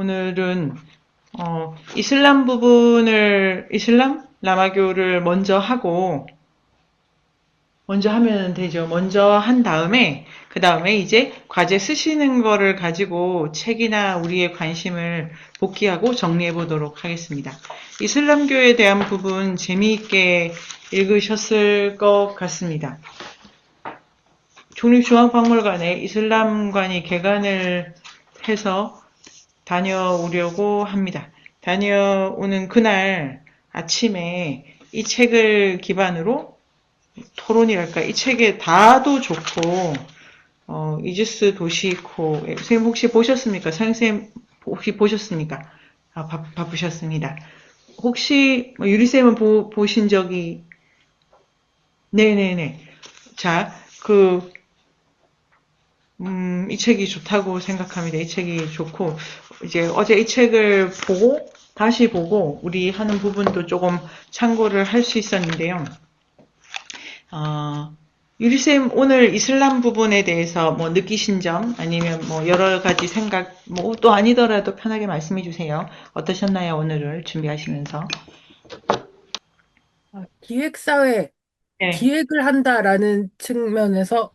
오늘은 이슬람 부분을 이슬람 라마교를 먼저 하면 되죠. 먼저 한 다음에 그 다음에 이제 과제 쓰시는 거를 가지고 책이나 우리의 관심을 복귀하고 정리해 보도록 하겠습니다. 이슬람교에 대한 부분 재미있게 읽으셨을 것 같습니다. 국립중앙박물관에 이슬람관이 개관을 해서 다녀오려고 합니다. 다녀오는 그날 아침에 이 책을 기반으로 토론이랄까, 이 책의 다도 좋고, 이지스 도시코, 선생님 혹시 보셨습니까? 선생님 혹시 보셨습니까? 바쁘셨습니다. 혹시, 유리쌤은 보신 적이, 네네네. 자, 이 책이 좋다고 생각합니다. 이 책이 좋고, 이제 어제 이 책을 보고, 다시 보고, 우리 하는 부분도 조금 참고를 할 수 있었는데요. 유리쌤 오늘 이슬람 부분에 대해서 뭐 느끼신 점, 아니면 뭐 여러 가지 생각, 뭐 또 아니더라도 편하게 말씀해 주세요. 어떠셨나요, 오늘을 준비하시면서? 기획사회, 네. 기획을 한다라는 측면에서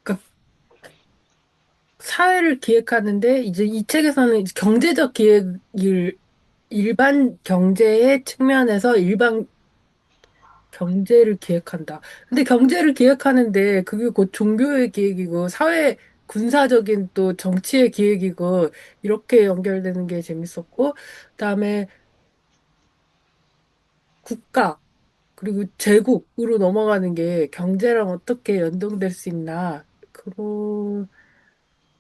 그 사회를 기획하는데 이제 이 책에서는 이제 경제적 기획을 일반 경제의 측면에서 일반 경제를 기획한다. 근데 경제를 기획하는데 그게 곧 종교의 기획이고 사회 군사적인 또 정치의 기획이고 이렇게 연결되는 게 재밌었고 그다음에 국가 그리고 제국으로 넘어가는 게 경제랑 어떻게 연동될 수 있나 그런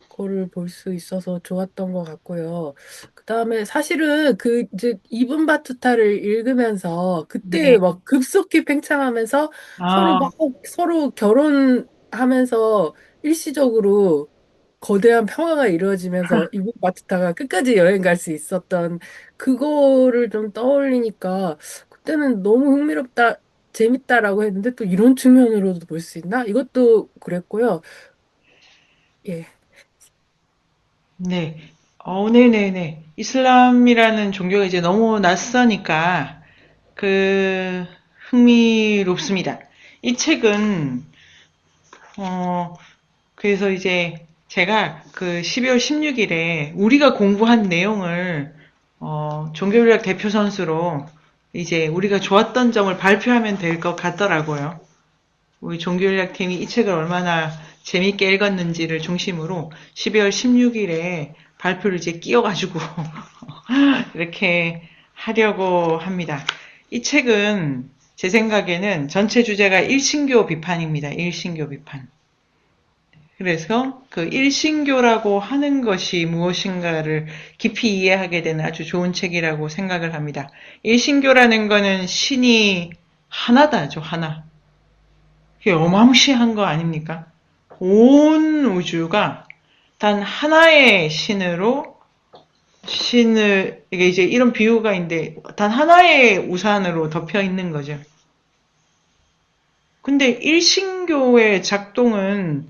거를 볼 수 있어서 좋았던 것 같고요. 그다음에 사실은 그 이제 이븐 바투타를 읽으면서 그때 네. 막 급속히 팽창하면서 서로 아, 막 서로 결혼하면서 일시적으로 거대한 평화가 이루어지면서 이분 바투타가 끝까지 여행 갈 수 있었던 그거를 좀 떠올리니까 그때는 너무 흥미롭다, 재밌다라고 했는데 또 이런 측면으로도 볼 수 있나? 이것도 그랬고요. 예. 네. 네네네. 이슬람이라는 종교가 이제 너무 낯서니까, 흥미롭습니다. 이 책은, 어, 그래서 이제 제가 그 12월 16일에 우리가 공부한 내용을 종교인력 대표 선수로 이제 우리가 좋았던 점을 발표하면 될 것 같더라고요. 우리 종교인력 팀이 이 책을 얼마나 재밌게 읽었는지를 중심으로 12월 16일에 발표를 이제 끼워가지고 이렇게 하려고 합니다. 이 책은 제 생각에는 전체 주제가 일신교 비판입니다. 일신교 비판. 그래서 그 일신교라고 하는 것이 무엇인가를 깊이 이해하게 되는 아주 좋은 책이라고 생각을 합니다. 일신교라는 거는 신이 하나다죠, 하나. 그게 어마무시한 거 아닙니까? 온 우주가 단 하나의 이게 이제 이런 비유가 있는데, 단 하나의 우산으로 덮여 있는 거죠. 근데 일신교의 작동은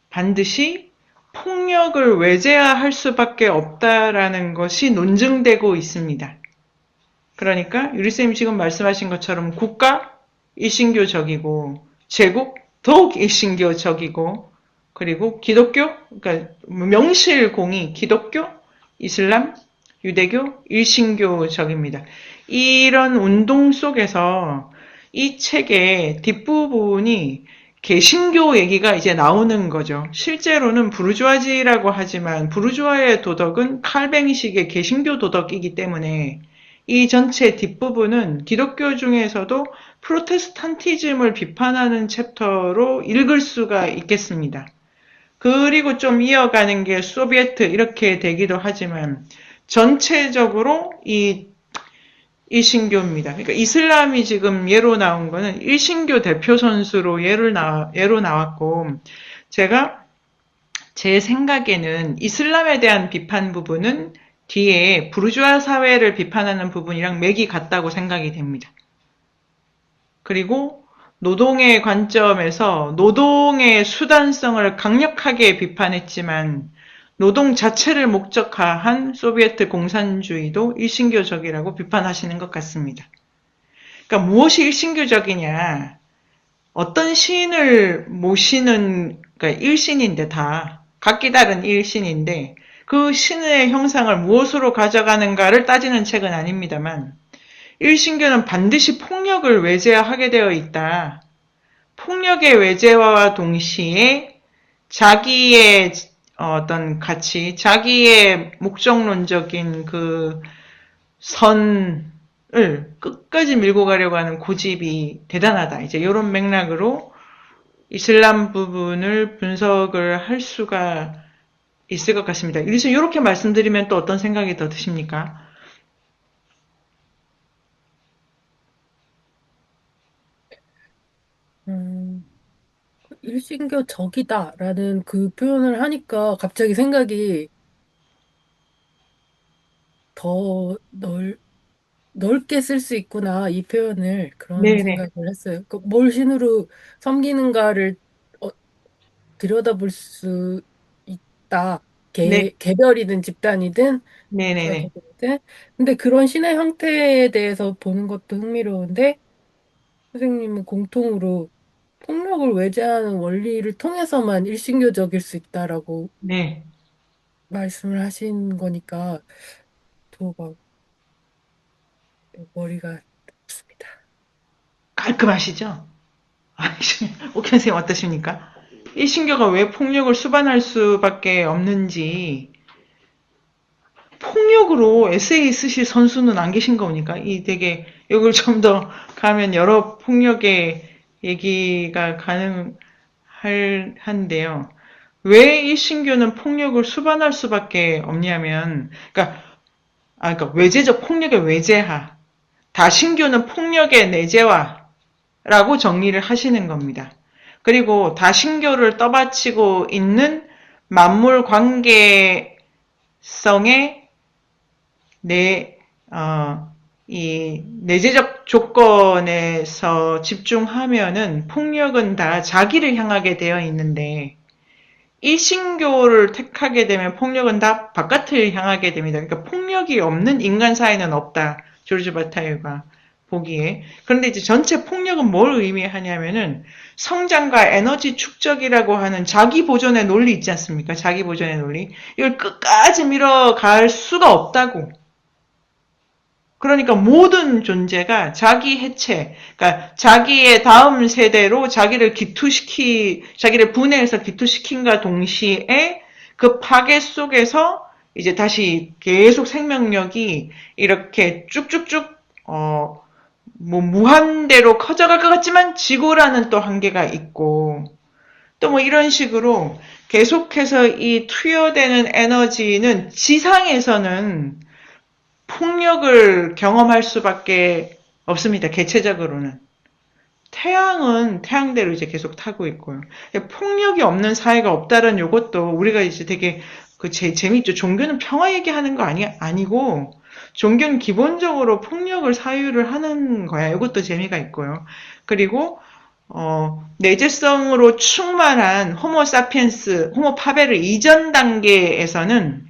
반드시 폭력을 외제화할 수밖에 없다라는 것이 논증되고 있습니다. 그러니까 유리쌤이 지금 말씀하신 것처럼 국가 일신교적이고 제국 더욱 일신교적이고 그리고 기독교 그러니까 명실공히 기독교, 이슬람, 유대교, 일신교적입니다. 이런 운동 속에서 이 책의 뒷부분이 개신교 얘기가 이제 나오는 거죠. 실제로는 부르주아지라고 하지만 부르주아의 도덕은 칼뱅이식의 개신교 도덕이기 때문에 이 전체 뒷부분은 기독교 중에서도 프로테스탄티즘을 비판하는 챕터로 읽을 수가 있겠습니다. 그리고 좀 이어가는 게 소비에트 이렇게 되기도 하지만 전체적으로 이 일신교입니다. 그러니까 이슬람이 지금 예로 나온 거는 일신교 대표 선수로 예로 나왔고 제가 제 생각에는 이슬람에 대한 비판 부분은 뒤에 부르주아 사회를 비판하는 부분이랑 맥이 같다고 생각이 됩니다. 그리고 노동의 관점에서 노동의 수단성을 강력하게 비판했지만 노동 자체를 목적화한 소비에트 공산주의도 일신교적이라고 비판하시는 것 같습니다. 그러니까 무엇이 일신교적이냐? 어떤 시인을 모시는, 그러니까 일신인데 다 각기 다른 일신인데 그 신의 형상을 무엇으로 가져가는가를 따지는 책은 아닙니다만 일신교는 반드시 폭력을 외제하게 되어 있다. 폭력의 외제화와 동시에 자기의 어떤 가치, 자기의 목적론적인 그 선을 끝까지 밀고 가려고 하는 고집이 대단하다. 이제 이런 맥락으로 이슬람 부분을 분석을 할 수가 있을 것 같습니다. 이렇게 말씀드리면 또 어떤 생각이 더 드십니까? 음, 일신교적이다라는 그 표현을 하니까 갑자기 생각이 더 넓게 쓸 수 있구나, 이 표현을. 그런 네네. 생각을 했어요. 뭘 신으로 섬기는가를 어, 들여다볼 수 있다. 네, 개별이든 집단이든 네네네. 가족이든. 근데 그런 신의 형태에 대해서 보는 것도 흥미로운데, 선생님은 공통으로 폭력을 외제하는 원리를 통해서만 일신교적일 수 있다라고 네. 말씀을 하신 거니까, 더 머리가 좋습니다. 깔끔하시죠? 옥현 선생님 어떠십니까? 일신교가 왜 폭력을 수반할 수밖에 없는지 폭력으로 에세이 쓰실 선수는 안 계신 겁니까? 이 되게 이걸 좀 더 가면 여러 폭력의 얘기가 가능할 한데요. 왜 일신교는 폭력을 수반할 수밖에 없냐면, 그러니까 외제적 폭력의 외제화, 다신교는 폭력의 내재화라고 정리를 하시는 겁니다. 그리고 다신교를 떠받치고 있는 만물 관계성의 내, 이 내재적 조건에서 집중하면은 폭력은 다 자기를 향하게 되어 있는데, 일신교를 택하게 되면 폭력은 다 바깥을 향하게 됩니다. 그러니까 폭력이 없는 인간 사회는 없다. 조르지 바타일가 보기에. 그런데 이제 전체 폭력은 뭘 의미하냐면은 성장과 에너지 축적이라고 하는 자기 보존의 논리 있지 않습니까? 자기 보존의 논리. 이걸 끝까지 밀어갈 수가 없다고. 그러니까 모든 존재가 자기 해체, 그러니까 자기의 다음 세대로 자기를 분해해서 기투시킨과 동시에 그 파괴 속에서 이제 다시 계속 생명력이 이렇게 쭉쭉쭉, 뭐 무한대로 커져갈 것 같지만 지구라는 또 한계가 있고, 또 뭐 이런 식으로 계속해서 이 투여되는 에너지는 지상에서는 폭력을 경험할 수밖에 없습니다. 개체적으로는. 태양은 태양대로 이제 계속 타고 있고요. 폭력이 없는 사회가 없다는 요것도 우리가 이제 되게 재밌죠. 종교는 평화 얘기하는 거 아니고, 종교는 기본적으로 폭력을 사유를 하는 거야. 이것도 재미가 있고요. 그리고, 내재성으로 충만한 호모 파베르 이전 단계에서는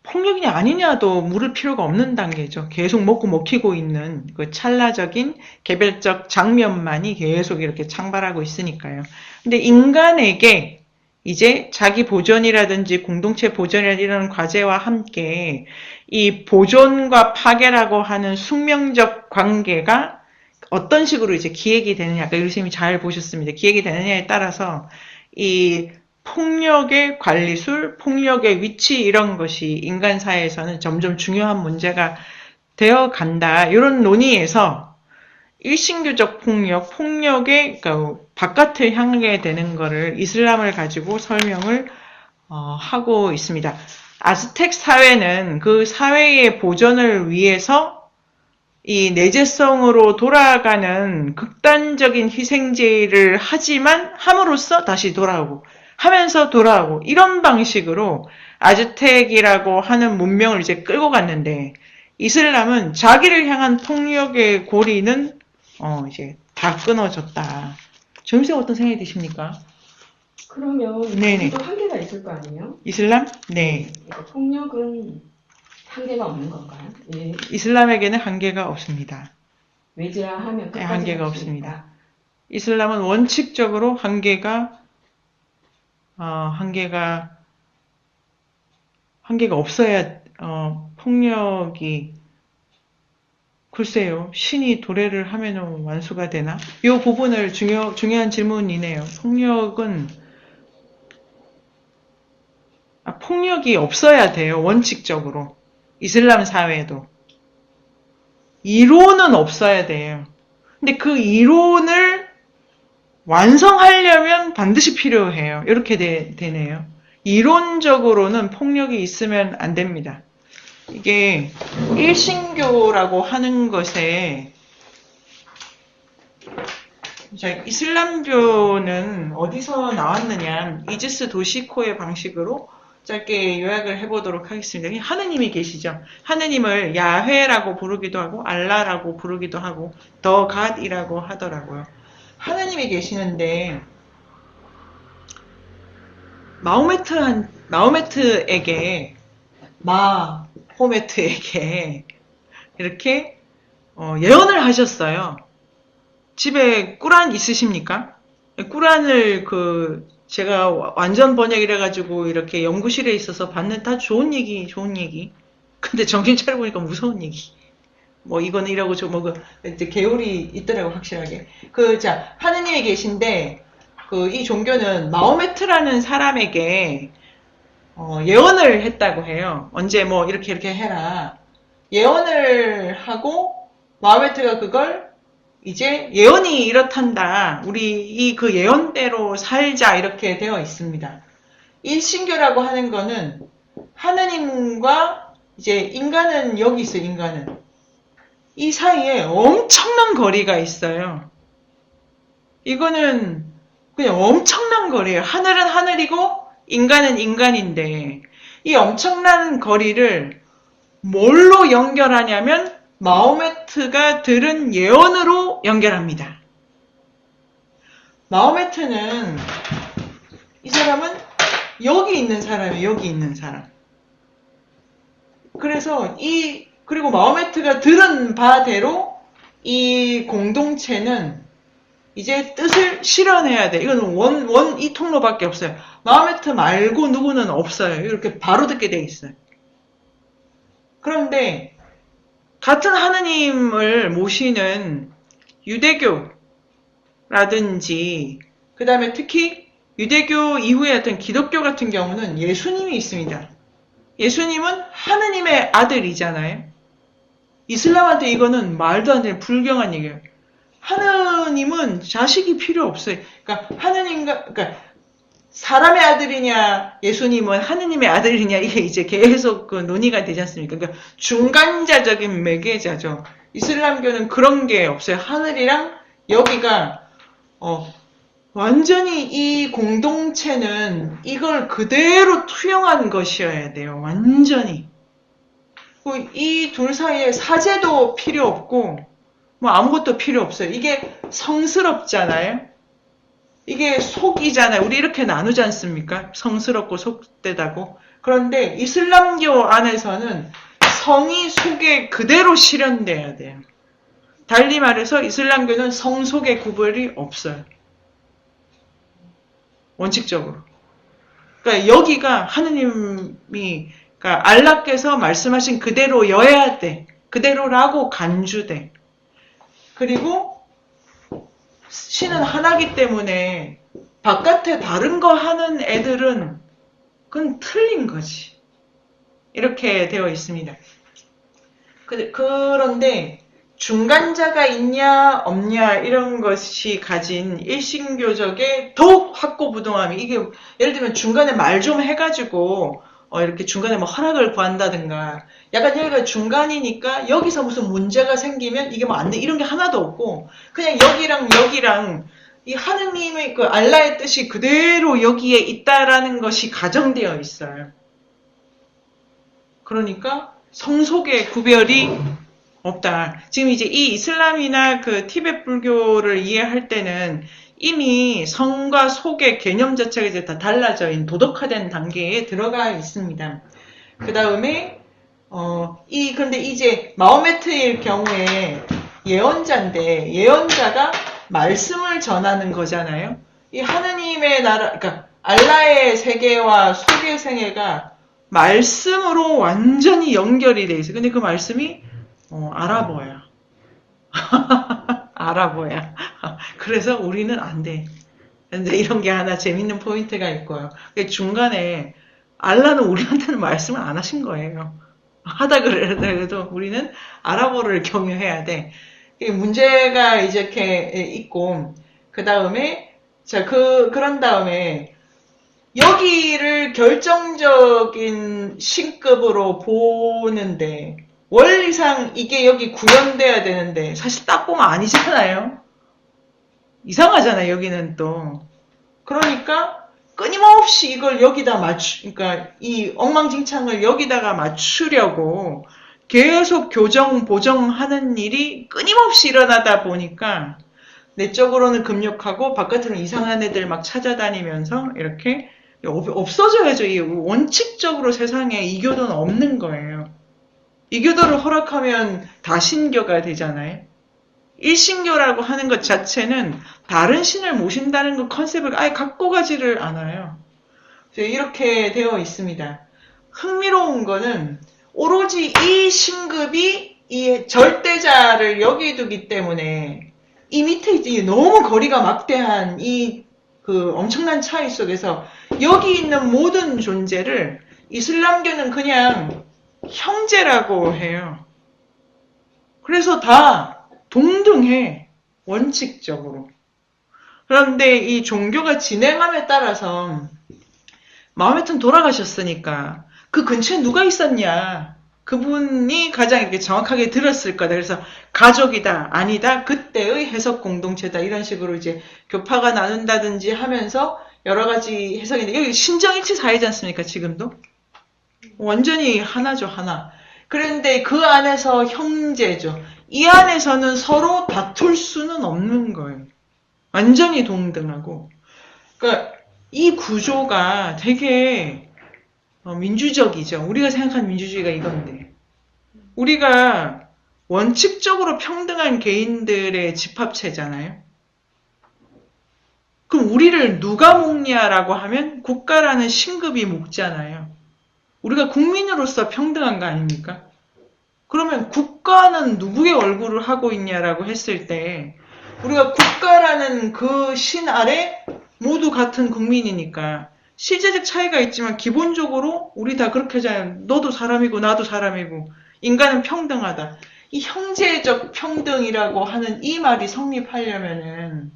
폭력이냐 아니냐도 물을 필요가 없는 단계죠. 계속 먹고 먹히고 있는 그 찰나적인 개별적 장면만이 계속 이렇게 창발하고 있으니까요. 근데 인간에게 이제 자기 보존이라든지 공동체 보존이라는 이런 과제와 함께 이 보존과 파괴라고 하는 숙명적 관계가 어떤 식으로 이제 기획이 되느냐, 아까 유리님이 잘 보셨습니다. 기획이 되느냐에 따라서 이 폭력의 관리술, 폭력의 위치 이런 것이 인간 사회에서는 점점 중요한 문제가 되어 간다. 이런 논의에서 일신교적 폭력, 폭력의 그러니까 바깥을 향하게 되는 것을 이슬람을 가지고 설명을 하고 있습니다. 아즈텍 사회는 그 사회의 보존을 위해서 이 내재성으로 돌아가는 극단적인 희생제를 하지만 함으로써 다시 돌아오고 하면서 돌아오고 이런 방식으로 아즈텍이라고 하는 문명을 이제 끌고 갔는데 이슬람은 자기를 향한 폭력의 고리는 이제 다 끊어졌다. 정쌤 어떤 생각이 드십니까? 그러면 네네. 우리도 한계가 있을 거 아니에요? 이슬람? 네. 그러니까 폭력은 한계가 없는 건가요? 예, 이슬람에게는 한계가 없습니다. 외제하면 네, 끝까지 한계가 갈 수 없습니다. 있다. 이슬람은 원칙적으로 한계가 없어야, 폭력이, 글쎄요, 신이 도래를 하면 완수가 되나? 이 부분을 중요한 질문이네요. 폭력이 없어야 돼요, 원칙적으로. 이슬람 사회에도. 이론은 없어야 돼요. 근데 그 이론을 완성하려면 반드시 필요해요. 이렇게 되네요. 이론적으로는 폭력이 있으면 안 됩니다. 이게 일신교라고 하는 것에 이슬람교는 어디서 나왔느냐, 이지스 도시코의 방식으로 짧게 요약을 해보도록 하겠습니다. 하느님이 계시죠. 하느님을 야훼라고 부르기도 하고 알라라고 부르기도 하고 더 갓이라고 하더라고요. 하느님이 계시는데 마호메트에게 이렇게 예언을 하셨어요. 집에 꾸란 있으십니까? 꾸란을 제가 완전 번역이라 가지고 이렇게 연구실에 있어서 봤는데 다 좋은 얘기. 근데 정신 차려보니까 무서운 얘기. 뭐 이거는 이라고 이제 계율이 있더라고 확실하게. 자 하느님이 계신데 이 종교는 마호메트라는 사람에게 예언을 했다고 해요. 언제 뭐 이렇게 해라. 예언을 하고 마호메트가 그걸 이제 예언이 이렇단다. 우리 그 예언대로 살자 이렇게 되어 있습니다. 일신교라고 하는 거는 하느님과 이제 인간은 여기 있어요. 인간은 이 사이에 엄청난 거리가 있어요. 이거는 그냥 엄청난 거리예요. 하늘은 하늘이고 인간은 인간인데 이 엄청난 거리를 뭘로 연결하냐면 마호메트가 들은 예언으로 연결합니다. 마호메트는 이 사람은 여기 있는 사람이에요. 여기 있는 사람. 그래서 그리고 마호메트가 들은 바대로 이 공동체는 이제 뜻을 실현해야 돼. 이거는 이 통로밖에 없어요. 마호메트 말고 누구는 없어요. 이렇게 바로 듣게 돼 있어요. 그런데 같은 하느님을 모시는 유대교라든지 그 다음에 특히 유대교 이후에 어떤 기독교 같은 경우는 예수님이 있습니다. 예수님은 하느님의 아들이잖아요. 이슬람한테 이거는 말도 안 되는 불경한 얘기예요. 하느님은 자식이 필요 없어요. 그러니까 사람의 아들이냐 예수님은 하느님의 아들이냐 이게 이제 계속 논의가 되지 않습니까? 그러니까 중간자적인 매개자죠. 이슬람교는 그런 게 없어요. 하늘이랑 여기가 완전히 이 공동체는 이걸 그대로 투영한 것이어야 돼요. 완전히. 이 둘 사이에 사제도 필요 없고 뭐 아무것도 필요 없어요. 이게 성스럽잖아요. 이게 속이잖아요. 우리 이렇게 나누지 않습니까? 성스럽고 속되다고. 그런데 이슬람교 안에서는 성이 속에 그대로 실현돼야 돼요. 달리 말해서 이슬람교는 성 속의 구별이 없어요. 원칙적으로. 그러니까 여기가 하느님이 그러니까 알라께서 말씀하신 그대로여야 돼. 그대로라고 간주돼. 그리고 신은 하나기 때문에 바깥에 다른 거 하는 애들은 그건 틀린 거지. 이렇게 되어 있습니다. 그런데 중간자가 있냐 없냐 이런 것이 가진 일신교적의 더욱 확고부동함이 이게 예를 들면 중간에 말 좀 해가지고 이렇게 중간에 뭐 허락을 구한다든가 약간 여기가 중간이니까 여기서 무슨 문제가 생기면 이게 뭐 안 돼 이런 게 하나도 없고 그냥 여기랑 이 하느님의 그 알라의 뜻이 그대로 여기에 있다라는 것이 가정되어 있어요. 그러니까 성속의 구별이 없다. 지금 이제 이 이슬람이나 그 티베트 불교를 이해할 때는 이미 성과 속의 개념 자체가 이제 다 달라져 있는 도덕화된 단계에 들어가 있습니다. 그 다음에 근데 이제 마호메트일 경우에 예언자인데 예언자가 말씀을 전하는 거잖아요. 이 하느님의 나라, 그러니까 알라의 세계와 속의 세계가 말씀으로 완전히 연결이 돼 있어요. 근데 그 말씀이 아랍어야. 아랍어야. 그래서 우리는 안 돼. 근데 이런 게 하나 재밌는 포인트가 있고요. 중간에 알라는 우리한테는 말씀을 안 하신 거예요. 하다 그래도 우리는 아랍어를 경유해야 돼. 이 문제가 이렇게 있고, 그 다음에, 자, 그런 다음에, 여기를 결정적인 신급으로 보는데, 원리상 이게 여기 구현돼야 되는데, 사실 딱 보면 아니잖아요. 이상하잖아요, 여기는 또. 그러니까, 끊임없이 이걸 여기다 그러니까 이 엉망진창을 여기다가 맞추려고 계속 교정, 보정하는 일이 끊임없이 일어나다 보니까 내적으로는 급력하고 바깥으로는 이상한 애들 막 찾아다니면서 이렇게 없어져야죠. 이 원칙적으로 세상에 이교도는 없는 거예요. 이교도를 허락하면 다신교가 되잖아요. 일신교라고 하는 것 자체는 다른 신을 모신다는 그 컨셉을 아예 갖고 가지를 않아요. 이렇게 되어 있습니다. 흥미로운 거는 오로지 이 신급이 이 절대자를 여기 두기 때문에 이 밑에 이제 너무 거리가 막대한 이 그 엄청난 차이 속에서 여기 있는 모든 존재를 이슬람교는 그냥 형제라고 해요. 그래서 다 동등해. 원칙적으로. 그런데 이 종교가 진행함에 따라서 마호메트는 돌아가셨으니까 그 근처에 누가 있었냐. 그분이 가장 이렇게 정확하게 들었을 거다. 그래서 가족이다, 아니다, 그때의 해석 공동체다. 이런 식으로 이제 교파가 나눈다든지 하면서 여러 가지 해석인데 여기 신정일치 사회지 않습니까? 지금도? 완전히 하나죠, 하나. 그런데 그 안에서 형제죠. 이 안에서는 서로 다툴 수는 없는 거예요. 완전히 동등하고. 그러니까 이 구조가 되게 민주적이죠. 우리가 생각하는 민주주의가 이건데. 우리가 원칙적으로 평등한 개인들의 집합체잖아요. 그럼 우리를 누가 먹냐라고 하면 국가라는 신급이 먹잖아요. 우리가 국민으로서 평등한 거 아닙니까? 그러면 국가는 누구의 얼굴을 하고 있냐라고 했을 때 우리가 국가라는 그 신 아래 모두 같은 국민이니까 실제적 차이가 있지만 기본적으로 우리 다 그렇게 하잖아요. 너도 사람이고 나도 사람이고 인간은 평등하다. 이 형제적 평등이라고 하는 이 말이 성립하려면은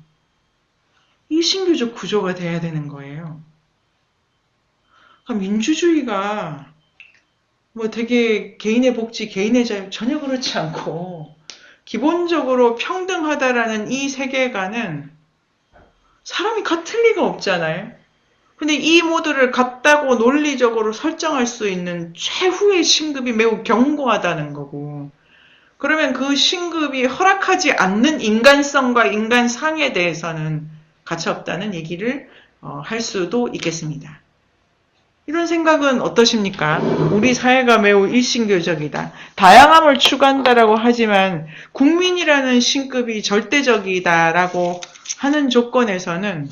이 신교적 구조가 돼야 되는 거예요. 그러니까 민주주의가 뭐 되게 개인의 복지, 개인의 자유 전혀 그렇지 않고 기본적으로 평등하다라는 이 세계관은 사람이 같을 리가 없잖아요. 근데 이 모두를 같다고 논리적으로 설정할 수 있는 최후의 신급이 매우 견고하다는 거고 그러면 그 신급이 허락하지 않는 인간성과 인간상에 대해서는 가차없다는 얘기를 할 수도 있겠습니다. 이런 생각은 어떠십니까? 우리 사회가 매우 일신교적이다. 다양함을 추구한다라고 하지만 국민이라는 신급이 절대적이다라고 하는 조건에서는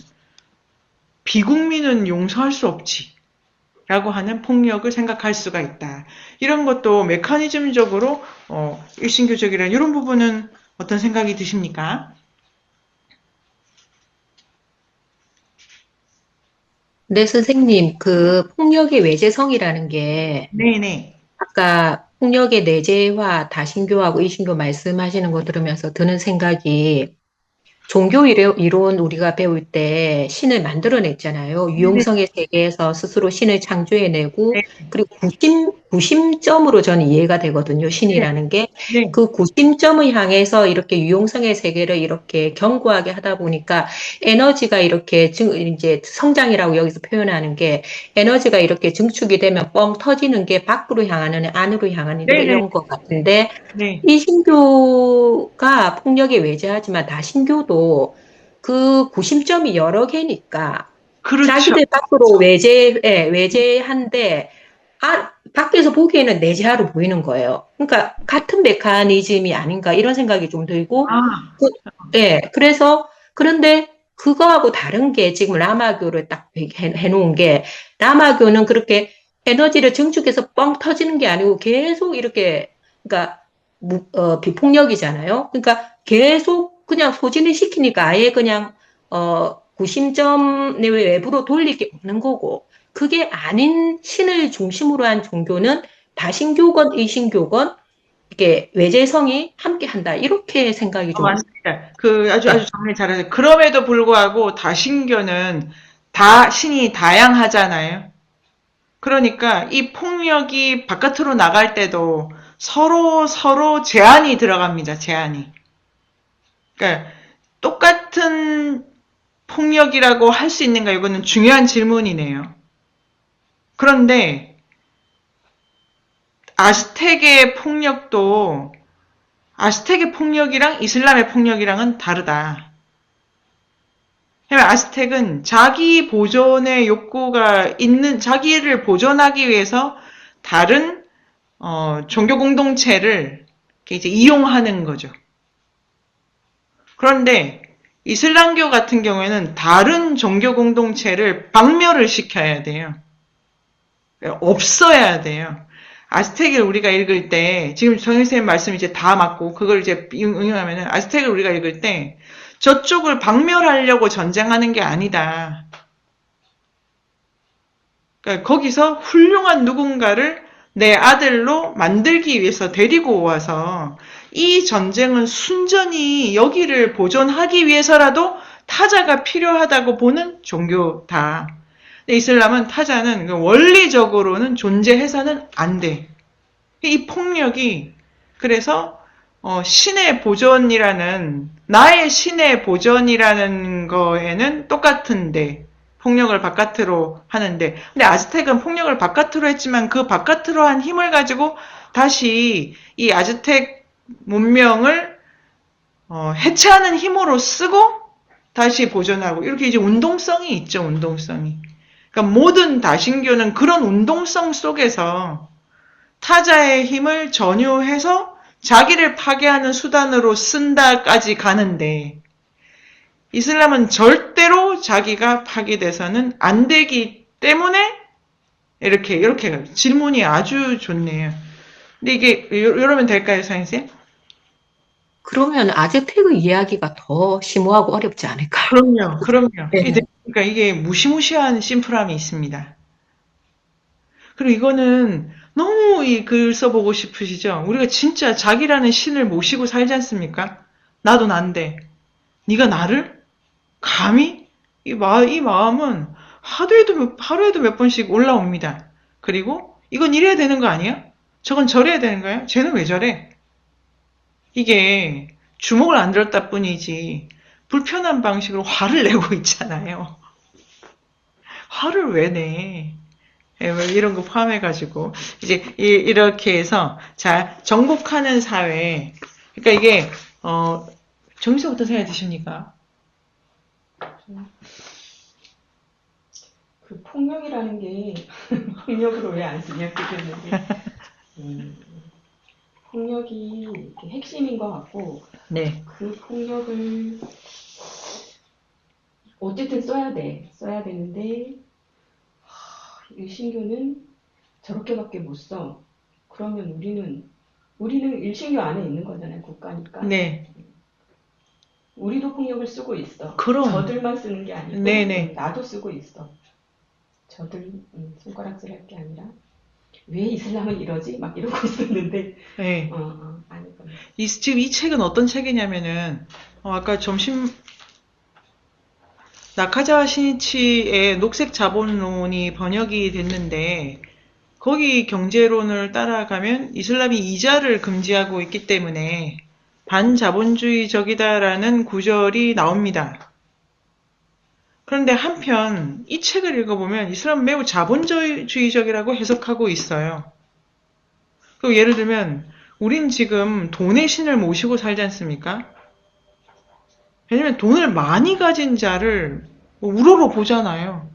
비국민은 용서할 수 없지. 라고 하는 폭력을 생각할 수가 있다. 이런 것도 메커니즘적으로 일신교적이라는 이런 부분은 어떤 생각이 드십니까? 네, 선생님, 그 폭력의 외재성이라는 게 네네. 아까 폭력의 내재화, 다신교하고 이신교 말씀하시는 거 들으면서 드는 생각이 종교 이론 우리가 배울 때 신을 만들어냈잖아요. 네네. 유용성의 세계에서 스스로 신을 창조해내고 네. 그리고 구심점으로 저는 이해가 되거든요. 신이라는 게. 네. 그 구심점을 향해서 이렇게 유용성의 세계를 이렇게 견고하게 하다 보니까 에너지가 이렇게 이제 성장이라고 여기서 표현하는 게 에너지가 이렇게 증축이 되면 뻥 터지는 게 밖으로 향하는 안으로 향하는 네네. 이런 것 같은데 네. 이 신교가 폭력에 외재하지만 다신교도 그 구심점이 여러 개니까 그렇죠. 자기들 밖으로 외제한데 밖에서 보기에는 내재하로 보이는 거예요. 그러니까 같은 메커니즘이 아닌가 이런 생각이 좀 들고, 아, 그래서 그런데 그거하고 다른 게 지금 라마교를 딱 해놓은 게 라마교는 그렇게 에너지를 증축해서 뻥 터지는 게 아니고 계속 이렇게 그러니까 비폭력이잖아요. 그러니까 계속 그냥 소진을 시키니까 아예 그냥 구심점 내 외부로 돌릴 게 없는 거고 그게 아닌 신을 중심으로 한 종교는 다신교건 이신교건 이게 외재성이 함께 한다 이렇게 생각이 좀 맞습니다. 그 아주 네. 정리 잘하세요. 그럼에도 불구하고 다신교는 다 신이 다양하잖아요. 그러니까 이 폭력이 바깥으로 나갈 때도 서로 제한이 들어갑니다. 제한이. 그러니까 똑같은 폭력이라고 할 수 있는가? 이거는 중요한 질문이네요. 그런데 아스텍의 폭력도 아스텍의 폭력이랑 이슬람의 폭력이랑은 다르다. 왜냐면 아스텍은 자기 보존의 욕구가 있는 자기를 보존하기 위해서 다른 종교 공동체를 이제 이용하는 거죠. 그런데 이슬람교 같은 경우에는 다른 종교 공동체를 박멸을 시켜야 돼요. 없어야 돼요. 아스텍을 우리가 읽을 때, 지금 정선생님 말씀 이제 다 맞고, 그걸 이제 응용하면은, 아스텍을 우리가 읽을 때, 저쪽을 박멸하려고 전쟁하는 게 아니다. 그러니까 거기서 훌륭한 누군가를 내 아들로 만들기 위해서 데리고 와서, 이 전쟁은 순전히 여기를 보존하기 위해서라도 타자가 필요하다고 보는 종교다. 근데 이슬람은 타자는 원리적으로는 존재해서는 안 돼. 이 폭력이 그래서 신의 보존이라는 나의 신의 보존이라는 거에는 똑같은데 폭력을 바깥으로 하는데 근데 아즈텍은 폭력을 바깥으로 했지만 그 바깥으로 한 힘을 가지고 다시 이 아즈텍 문명을 해체하는 힘으로 쓰고 다시 보존하고 이렇게 이제 운동성이 있죠. 운동성이. 그러니까 모든 다신교는 그런 운동성 속에서 타자의 힘을 전유해서 자기를 파괴하는 수단으로 쓴다까지 가는데 이슬람은 절대로 자기가 파괴돼서는 안 되기 때문에 이렇게 질문이 아주 좋네요. 근데 이게 이러면 될까요, 선생님? 그러면 아재텍의 이야기가 더 심오하고 어렵지 않을까? 그럼요. 네. 그러니까 이게 무시무시한 심플함이 있습니다. 그리고 이거는 너무 이 글 써보고 싶으시죠? 우리가 진짜 자기라는 신을 모시고 살지 않습니까? 나도 난데. 네가 나를? 감히? 이 마음은 하루에도 몇 번씩 올라옵니다. 그리고 이건 이래야 되는 거 아니야? 저건 저래야 되는 거야? 쟤는 왜 저래? 이게 주먹을 안 들었다 뿐이지 불편한 방식으로 화를 내고 있잖아요. 화를 왜 내? 예, 뭐 이런 거 포함해가지고 이제 이렇게 해서 자 정복하는 사회. 그러니까 이게 정의석 어떤 생각이 드십니까? 그 폭력이라는 게 폭력으로 왜 안 쓰냐 그랬는데 폭력이 이렇게 핵심인 것 같고 네. 그 폭력을 어쨌든 써야 되는데 일신교는 저렇게밖에 못 써. 그러면 우리는 일신교 안에 있는 거잖아요. 국가니까. 네. 우리도 폭력을 쓰고 있어. 그럼. 저들만 쓰는 게 아니고 네네. 나도 쓰고 있어. 저들 손가락질 할 게 아니라 왜 이슬람은 이러지? 막 이러고 있었는데 네. 아니구나. 지금 이 책은 어떤 책이냐면은 아까 나카자와 시니치의 녹색 자본론이 번역이 됐는데 거기 경제론을 따라가면 이슬람이 이자를 금지하고 있기 때문에 반자본주의적이다라는 구절이 나옵니다. 그런데 한편 이 책을 읽어보면 이슬람은 매우 자본주의적이라고 해석하고 있어요. 그리고 예를 들면 우린 지금 돈의 신을 모시고 살지 않습니까? 왜냐면 돈을 많이 가진 자를 뭐 우러러 보잖아요.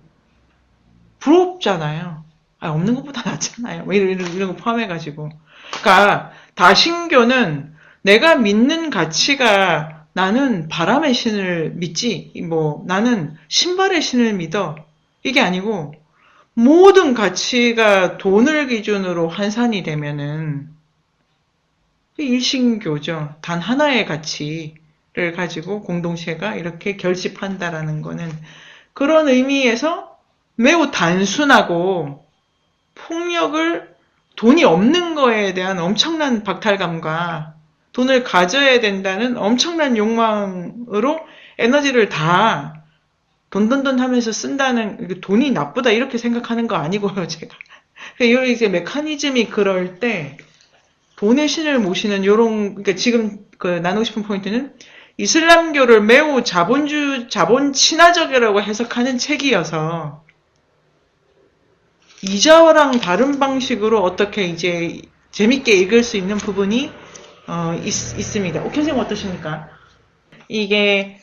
부럽잖아요. 아, 없는 것보다 낫잖아요. 뭐 이런 거 포함해가지고. 그러니까 다신교는 내가 믿는 가치가 나는 바람의 신을 믿지, 뭐 나는 신발의 신을 믿어. 이게 아니고 모든 가치가 돈을 기준으로 환산이 되면은 일신교죠. 단 하나의 가치를 가지고 공동체가 이렇게 결집한다라는 거는 그런 의미에서 매우 단순하고 폭력을 돈이 없는 거에 대한 엄청난 박탈감과 돈을 가져야 된다는 엄청난 욕망으로 에너지를 다 돈돈돈 하면서 쓴다는 돈이 나쁘다 이렇게 생각하는 거 아니고요, 제가. 이런 이제 메커니즘이 그럴 때 돈의 신을 모시는 요런 그러니까 지금 그 나누고 싶은 포인트는 이슬람교를 매우 자본 친화적이라고 해석하는 책이어서 이자와랑 다른 방식으로 어떻게 이제 재밌게 읽을 수 있는 부분이 있습니다. 옥현 선생님 어떠십니까? 이게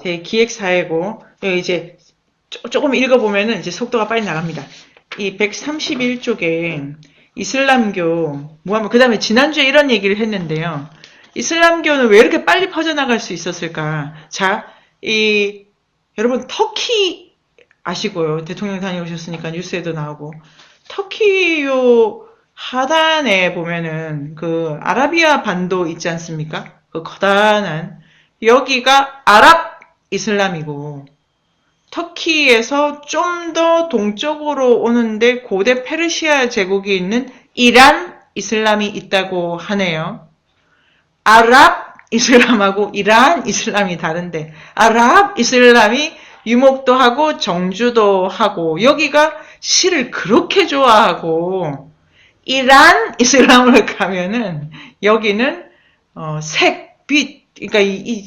제 기획사회고 이제 조금 읽어보면은 이제 속도가 빨리 나갑니다. 이 131쪽에 이슬람교 그 다음에 지난주에 이런 얘기를 했는데요. 이슬람교는 왜 이렇게 빨리 퍼져나갈 수 있었을까? 자, 여러분 터키 아시고요. 대통령 다녀오셨으니까 뉴스에도 나오고 터키요 하단에 보면은 그 아라비아 반도 있지 않습니까? 그 거단한 여기가 아랍 이슬람이고 터키에서 좀 더 동쪽으로 오는데 고대 페르시아 제국이 있는 이란 이슬람이 있다고 하네요. 아랍 이슬람하고 이란 이슬람이 다른데 아랍 이슬람이 유목도 하고 정주도 하고 여기가 시를 그렇게 좋아하고 이란 이슬람을 가면은 여기는 색, 빛 그러니까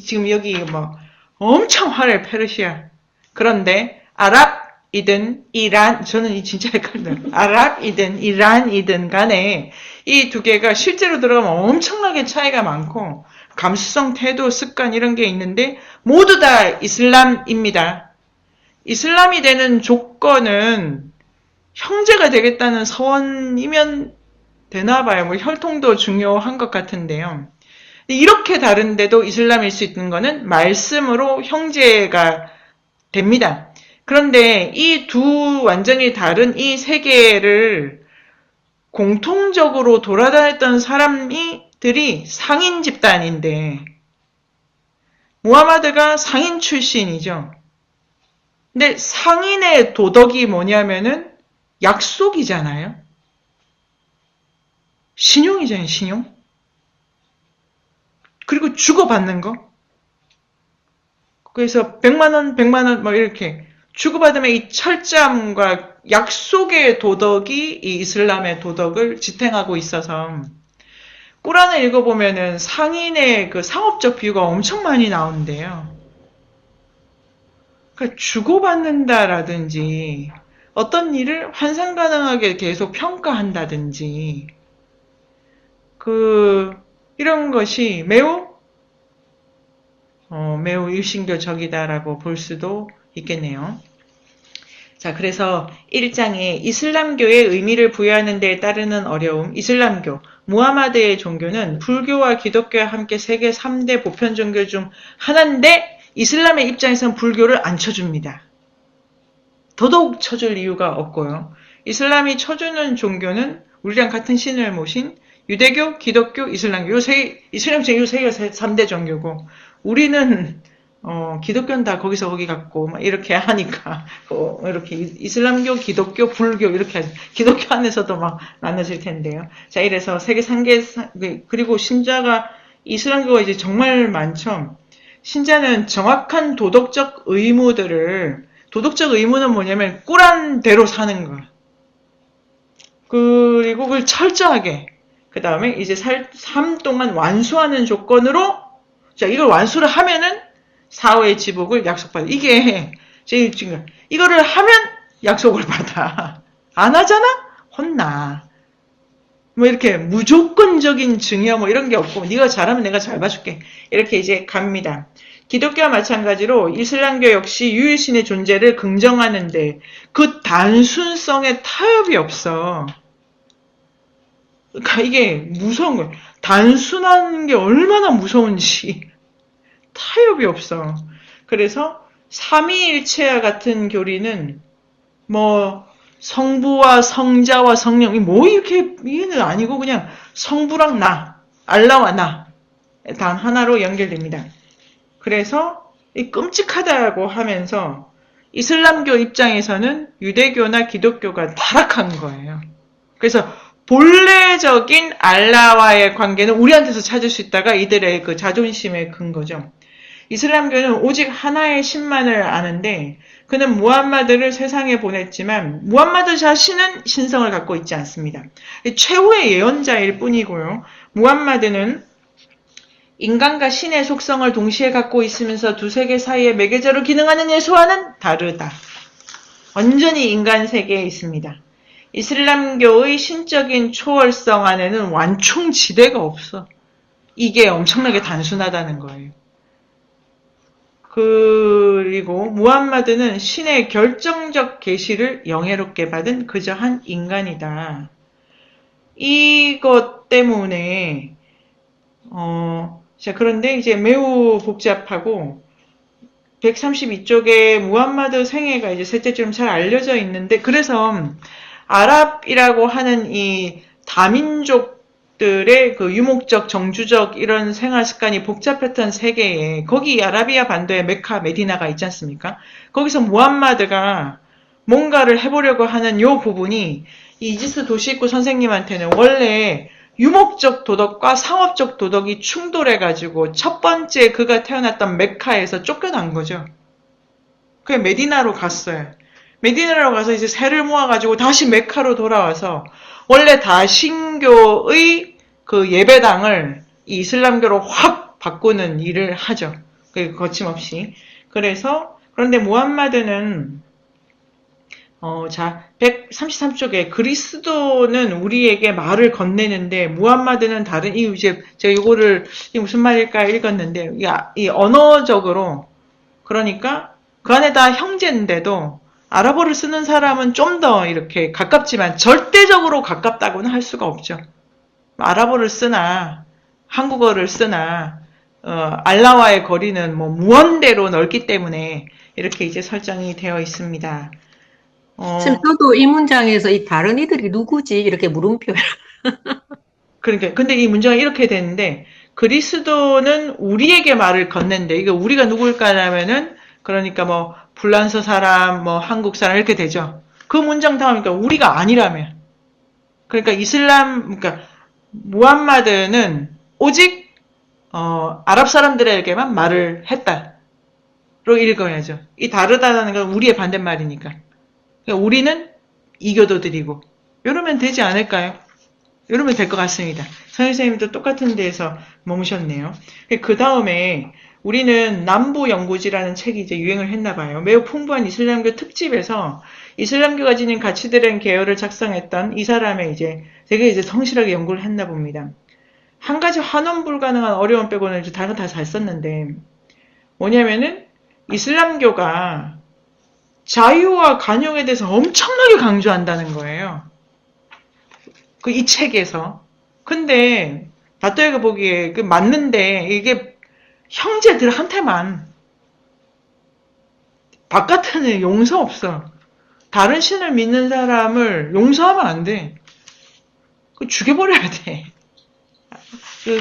지금 여기 뭐 엄청 화려해 페르시아. 그런데 아랍이든 이란 저는 진짜 헷갈려요. 아랍이든 이란이든 간에 이 두 개가 실제로 들어가면 엄청나게 차이가 많고 감수성, 태도, 습관 이런 게 있는데 모두 다 이슬람입니다. 이슬람이 되는 조건은 형제가 되겠다는 서원이면 되나 봐요. 뭐 혈통도 중요한 것 같은데요. 이렇게 다른데도 이슬람일 수 있는 거는 말씀으로 형제가 됩니다. 그런데 이 두 완전히 다른 이 세계를 공통적으로 돌아다녔던 사람들이 상인 집단인데 무하마드가 상인 출신이죠. 근데 상인의 도덕이 뭐냐면은 약속이잖아요. 신용이잖아요, 신용. 그리고 주고받는 거. 그래서 100만 원 뭐 이렇게 주고받으면 이 철저함과 약속의 도덕이 이 이슬람의 도덕을 지탱하고 있어서 꾸란을 읽어보면은 상인의 그 상업적 비유가 엄청 많이 나오는데요. 그러니까 주고받는다라든지 어떤 일을 환상 가능하게 계속 평가한다든지 이런 것이 매우 일신교적이다라고 볼 수도 있겠네요. 자, 그래서 1장에 이슬람교의 의미를 부여하는 데 따르는 어려움, 이슬람교, 무하마드의 종교는 불교와 기독교와 함께 세계 3대 보편 종교 중 하나인데 이슬람의 입장에서는 불교를 안 쳐줍니다. 더더욱 쳐줄 이유가 없고요. 이슬람이 쳐주는 종교는 우리랑 같은 신을 모신 유대교, 기독교, 이슬람교, 이슬람교 요 세 개가 3대 종교고 우리는 기독교는 다 거기서 거기 갔고 막 이렇게 하니까 이렇게 이슬람교, 기독교, 불교 이렇게 하죠. 기독교 안에서도 막 나눠질 텐데요. 자, 이래서 세계 3개 그리고 신자가 이슬람교가 이제 정말 많죠. 신자는 정확한 도덕적 의무는 뭐냐면 꾸란대로 사는 거. 그리고 그걸 철저하게 그 다음에 이제 삶 동안 완수하는 조건으로 자 이걸 완수를 하면은 사후의 지복을 약속받아. 이게 제일 중요한. 이거를 하면 약속을 받아. 안 하잖아? 혼나. 뭐 이렇게 무조건적인 증여 뭐 이런 게 없고 네가 잘하면 내가 잘 봐줄게. 이렇게 이제 갑니다. 기독교와 마찬가지로 이슬람교 역시 유일신의 존재를 긍정하는데 그 단순성에 타협이 없어. 그러니까 이게 무서운 거예요. 단순한 게 얼마나 무서운지 타협이 없어. 그래서 삼위일체와 같은 교리는 뭐 성부와 성자와 성령이 뭐 이렇게 이해는 아니고 그냥 성부랑 나, 알라와 나 단 하나로 연결됩니다. 그래서 이 끔찍하다고 하면서 이슬람교 입장에서는 유대교나 기독교가 타락한 거예요. 그래서 본래적인 알라와의 관계는 우리한테서 찾을 수 있다가 이들의 그 자존심의 근거죠. 이슬람교는 오직 하나의 신만을 아는데 그는 무함마드를 세상에 보냈지만 무함마드 자신은 신성을 갖고 있지 않습니다. 최후의 예언자일 뿐이고요. 무함마드는 인간과 신의 속성을 동시에 갖고 있으면서 두 세계 사이의 매개자로 기능하는 예수와는 다르다. 완전히 인간 세계에 있습니다. 이슬람교의 신적인 초월성 안에는 완충지대가 없어. 이게 엄청나게 단순하다는 거예요. 그리고 무함마드는 신의 결정적 계시를 영예롭게 받은 그저 한 인간이다. 이것 때문에 자, 그런데 이제 매우 복잡하고 132쪽에 무함마드 생애가 이제 셋째처럼 잘 알려져 있는데 그래서 아랍이라고 하는 이 다민족들의 그 유목적, 정주적 이런 생활 습관이 복잡했던 세계에 거기 아라비아 반도에 메카, 메디나가 있지 않습니까? 거기서 무함마드가 뭔가를 해보려고 하는 요 부분이 이 이지스 도시입구 선생님한테는 원래 유목적 도덕과 상업적 도덕이 충돌해가지고 첫 번째 그가 태어났던 메카에서 쫓겨난 거죠. 그게 메디나로 갔어요. 메디나로 가서 이제 새를 모아가지고 다시 메카로 돌아와서 원래 다신교의 그 예배당을 이 이슬람교로 확 바꾸는 일을 하죠. 거침없이. 그런데 무함마드는 자, 133쪽에 그리스도는 우리에게 말을 건네는데 무함마드는 다른 이제 제가 이거를 이게 무슨 말일까 읽었는데 이 언어적으로 그러니까 그 안에 다 형제인데도 아랍어를 쓰는 사람은 좀 더 이렇게 가깝지만 절대적으로 가깝다고는 할 수가 없죠. 아랍어를 쓰나 한국어를 쓰나 알라와의 거리는 뭐 무한대로 넓기 때문에 이렇게 이제 설정이 되어 있습니다. 지금 저도 이 문장에서 이 다른 이들이 누구지? 이렇게 물음표. 그러니까 근데 이 문장은 이렇게 되는데 그리스도는 우리에게 말을 건넨데 이거 우리가 누굴까라면은 그러니까 뭐 불란서 사람, 뭐 한국 사람 이렇게 되죠. 그 문장 다음이니까 우리가 아니라면 그러니까 그러니까 무함마드는 오직 아랍 사람들에게만 말을 했다로 읽어야죠. 이 다르다는 건 우리의 반대말이니까. 그러니까 우리는 이교도들이고 이러면 되지 않을까요? 이러면 될 것 같습니다. 선생님도 똑같은 데에서 머무셨네요. 그 다음에 우리는 남부연구지라는 책이 이제 유행을 했나 봐요. 매우 풍부한 이슬람교 특집에서 이슬람교가 지닌 가치들의 계열을 작성했던 이 사람의 되게 이제 성실하게 연구를 했나 봅니다. 한 가지 환원 불가능한 어려움 빼고는 다른 건 다 잘 썼는데 뭐냐면은 이슬람교가 자유와 관용에 대해서 엄청나게 강조한다는 거예요. 이 책에서. 근데 다토에가 보기에 맞는데 이게 형제들한테만 바깥에는 용서 없어. 다른 신을 믿는 사람을 용서하면 안 돼. 죽여버려야 돼.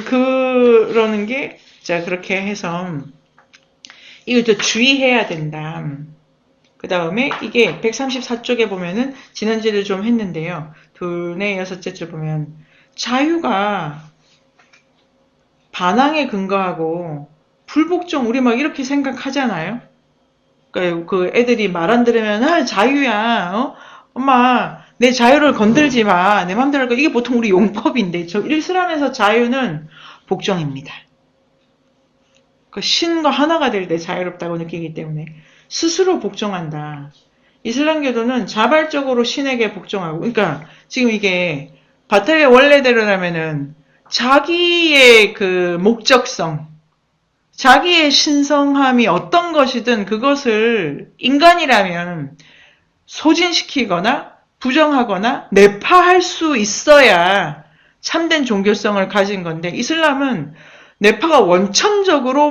그러는 게, 자, 그렇게 해서, 이걸 또 주의해야 된다. 그 다음에 이게 134쪽에 보면은, 지난주에도 좀 했는데요. 둘네 여섯째 줄 보면, 자유가 반항에 근거하고, 불복종, 우리 막 이렇게 생각하잖아요? 그 애들이 말 안 들으면, 자유야, 엄마, 내 자유를 건들지 마. 내 맘대로 할까? 이게 보통 우리 용법인데, 저 이슬람에서 자유는 복종입니다. 그 신과 하나가 될 때 자유롭다고 느끼기 때문에 스스로 복종한다. 이슬람교도는 자발적으로 신에게 복종하고, 그러니까 지금 이게 바탈의 원래대로라면은 자기의 그 목적성, 자기의 신성함이 어떤 것이든 그것을 인간이라면 소진시키거나 부정하거나 내파할 수 있어야 참된 종교성을 가진 건데, 이슬람은 내파가 원천적으로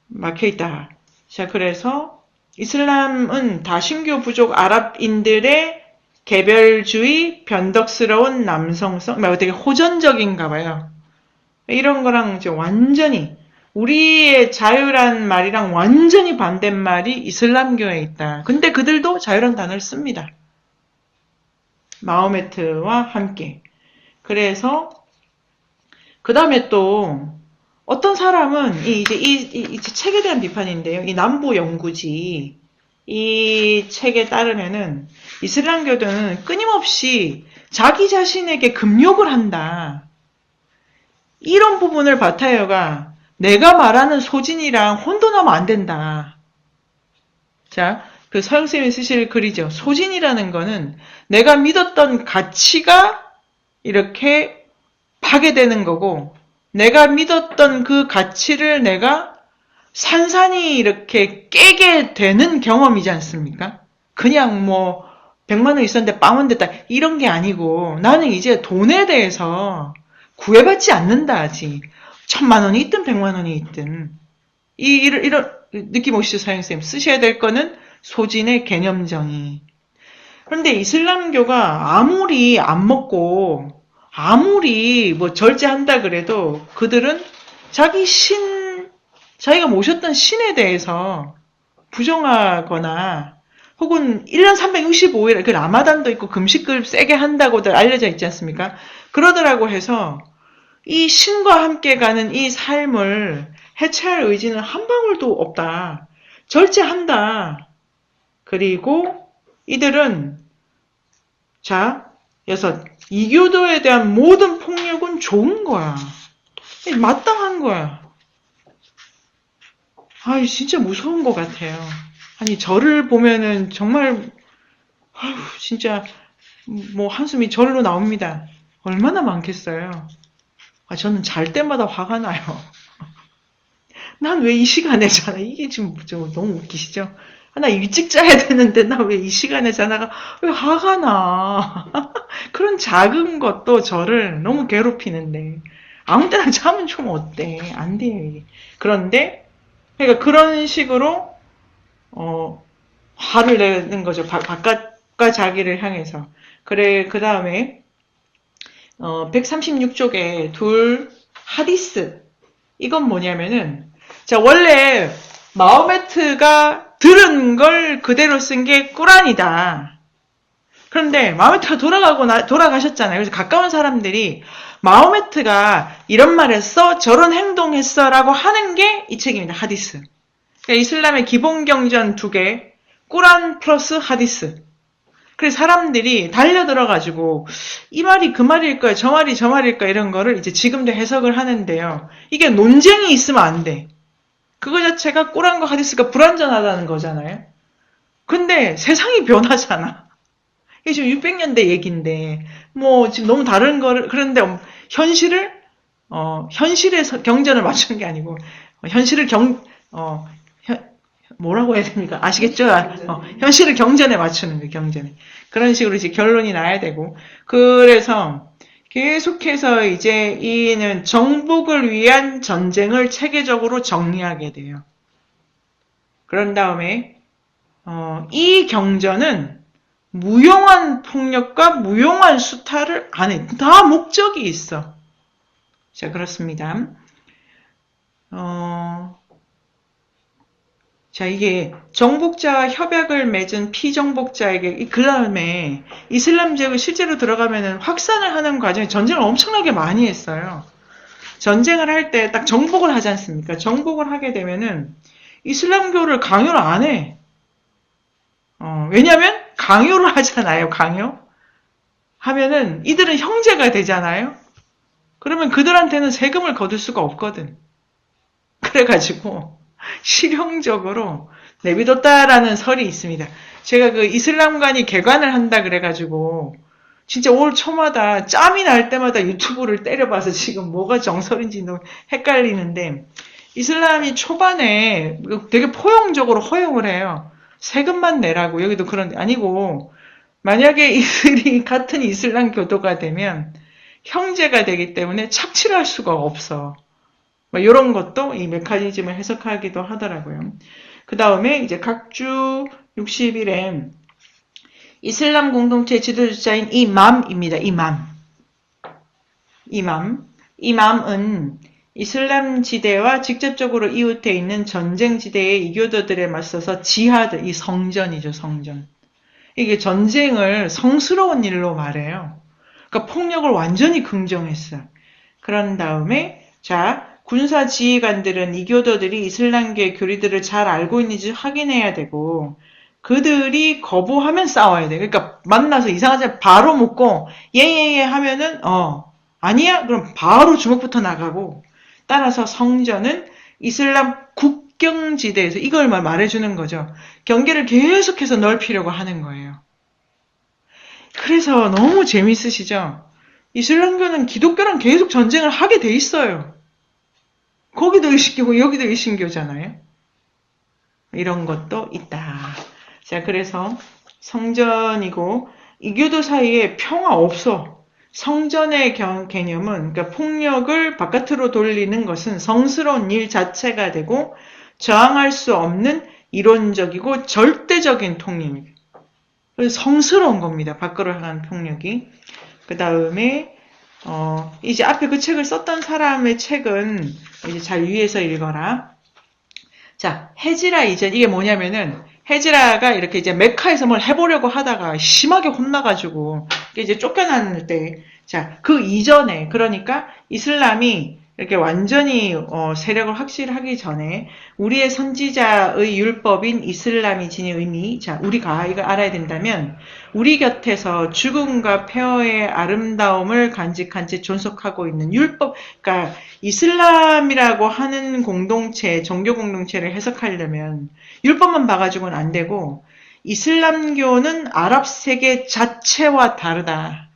막혀있다. 자, 그래서 이슬람은 다신교 부족 아랍인들의 개별주의, 변덕스러운 남성성, 되게 호전적인가 봐요. 이런 거랑 이제 완전히, 우리의 자유란 말이랑 완전히 반대말이 이슬람교에 있다. 근데 그들도 자유란 단어를 씁니다. 마호메트와 함께. 그래서, 그 다음에 또, 어떤 사람은, 이 책에 대한 비판인데요. 이 남부 연구지, 이 책에 따르면은, 이슬람교도는 끊임없이 자기 자신에게 금욕을 한다. 이런 부분을 바타여가 내가 말하는 소진이랑 혼돈하면 안 된다. 자, 그 서영쌤이 쓰실 글이죠. 소진이라는 거는 내가 믿었던 가치가 이렇게 파괴되는 거고, 내가 믿었던 그 가치를 내가 산산이 이렇게 깨게 되는 경험이지 않습니까? 그냥 뭐 100만 원 있었는데 빵원 됐다 이런 게 아니고, 나는 이제 돈에 대해서 구애받지 않는다 하지. 1000만 원이 있든 100만 원이 있든 이런 느낌 오시죠, 사형쌤? 쓰셔야 될 거는 소진의 개념 정의. 그런데 이슬람교가 아무리 안 먹고 아무리 뭐 절제한다 그래도 그들은 자기가 모셨던 신에 대해서 부정하거나, 혹은 1년 365일, 그 라마단도 있고 금식을 세게 한다고들 알려져 있지 않습니까? 그러더라고 해서 이 신과 함께 가는 이 삶을 해체할 의지는 한 방울도 없다. 절제한다. 그리고 이들은, 자, 6. 이교도에 대한 모든 폭력은 좋은 거야. 마땅한 거야. 아, 진짜 무서운 것 같아요. 아니, 저를 보면은 정말, 진짜, 뭐, 한숨이 절로 나옵니다. 얼마나 많겠어요. 아, 저는 잘 때마다 화가 나요. 난 왜 이 시간에 자나? 이게 지금 너무 웃기시죠? 아, 나 일찍 자야 되는데, 나 왜 이 시간에 자나가, 왜 화가 나? 그런 작은 것도 저를 너무 괴롭히는데, 아무 때나 자면 좀 어때? 안 돼요, 이게. 그런데, 그러니까 그런 식으로, 화를 내는 거죠. 바깥과 자기를 향해서. 그래, 그 다음에, 136쪽에 하디스. 이건 뭐냐면은, 자, 원래, 마호메트가 들은 걸 그대로 쓴 게 꾸란이다. 그런데, 마호메트가 돌아가셨잖아요. 그래서 가까운 사람들이, 마호메트가 이런 말 했어, 저런 행동했어, 라고 하는 게 이 책입니다. 하디스. 그러니까 이슬람의 기본 경전 2개, 꾸란 플러스 하디스. 그래서 사람들이 달려들어가지고 이 말이 그 말일까요? 저 말이 저 말일까? 이런 거를 이제 지금도 해석을 하는데요. 이게 논쟁이 있으면 안 돼. 그거 자체가 꾸란과 하디스가 불완전하다는 거잖아요. 근데 세상이 변하잖아. 이게 지금 600년대 얘기인데 뭐 지금 너무 다른 거를, 그런데 현실의 경전을 맞춘 게 아니고 현실을 뭐라고 해야 됩니까? 아시겠죠? 현실을 경전에 맞추는 거예요, 경전에. 그런 식으로 이제 결론이 나야 되고. 그래서 계속해서 이제 이는 정복을 위한 전쟁을 체계적으로 정리하게 돼요. 그런 다음에, 이 경전은 무용한 폭력과 무용한 수탈을 안 해. 다 목적이 있어. 자, 그렇습니다. 자, 이게 정복자와 협약을 맺은 피정복자에게, 그 다음에 이슬람 지역을 실제로 들어가면은 확산을 하는 과정에 전쟁을 엄청나게 많이 했어요. 전쟁을 할 때 딱 정복을 하지 않습니까? 정복을 하게 되면은 이슬람교를 강요를 안 해. 왜냐면 강요를 하잖아요, 강요. 하면은 이들은 형제가 되잖아요. 그러면 그들한테는 세금을 거둘 수가 없거든. 그래가지고 실용적으로 내비뒀다라는 설이 있습니다. 제가 그 이슬람관이 개관을 한다 그래가지고 진짜 올 초마다 짬이 날 때마다 유튜브를 때려봐서 지금 뭐가 정설인지 너무 헷갈리는데, 이슬람이 초반에 되게 포용적으로 허용을 해요. 세금만 내라고. 여기도 그런데 아니고, 만약에 이들이 같은 이슬람 교도가 되면 형제가 되기 때문에 착취를 할 수가 없어. 이런 것도 이 메커니즘을 해석하기도 하더라고요. 그 다음에 이제 각주 60일에 이슬람 공동체 지도자인 이맘입니다. 이맘은 이슬람 지대와 직접적으로 이웃해 있는 전쟁 지대의 이교도들에 맞서서 지하드, 이 성전이죠, 성전. 이게 전쟁을 성스러운 일로 말해요. 그러니까 폭력을 완전히 긍정했어요. 그런 다음에, 자, 군사 지휘관들은 이교도들이 이슬람계 교리들을 잘 알고 있는지 확인해야 되고, 그들이 거부하면 싸워야 돼. 그러니까 만나서 이상하지 바로 묻고 예예예 하면은 아니야? 그럼 바로 주먹부터 나가고, 따라서 성전은 이슬람 국경지대에서 이걸 말해주는 거죠. 경계를 계속해서 넓히려고 하는 거예요. 그래서 너무 재밌으시죠? 이슬람교는 기독교랑 계속 전쟁을 하게 돼 있어요. 거기도 일신교고 여기도 일신교잖아요. 이런 것도 있다. 자, 그래서 성전이고 이교도 사이에 평화 없어. 성전의 개념은, 그러니까 폭력을 바깥으로 돌리는 것은 성스러운 일 자체가 되고 저항할 수 없는 이론적이고 절대적인 통념이에요. 그래서 성스러운 겁니다. 밖으로 향한 폭력이. 그 다음에 이제 앞에 그 책을 썼던 사람의 책은 이제 잘 위에서 읽어라. 자, 헤지라 이전, 이게 뭐냐면은 헤지라가 이렇게 이제 메카에서 뭘 해보려고 하다가 심하게 혼나가지고 이제 쫓겨났을 때, 자, 그 이전에, 그러니까 이슬람이 이렇게 완전히 세력을 확실하기 전에 우리의 선지자의 율법인 이슬람이 지닌 의미, 자, 우리가 이거 알아야 된다면 우리 곁에서 죽음과 폐허의 아름다움을 간직한 채 존속하고 있는 율법, 그러니까 이슬람이라고 하는 공동체, 종교 공동체를 해석하려면 율법만 봐가지고는 안 되고 이슬람교는 아랍 세계 자체와 다르다.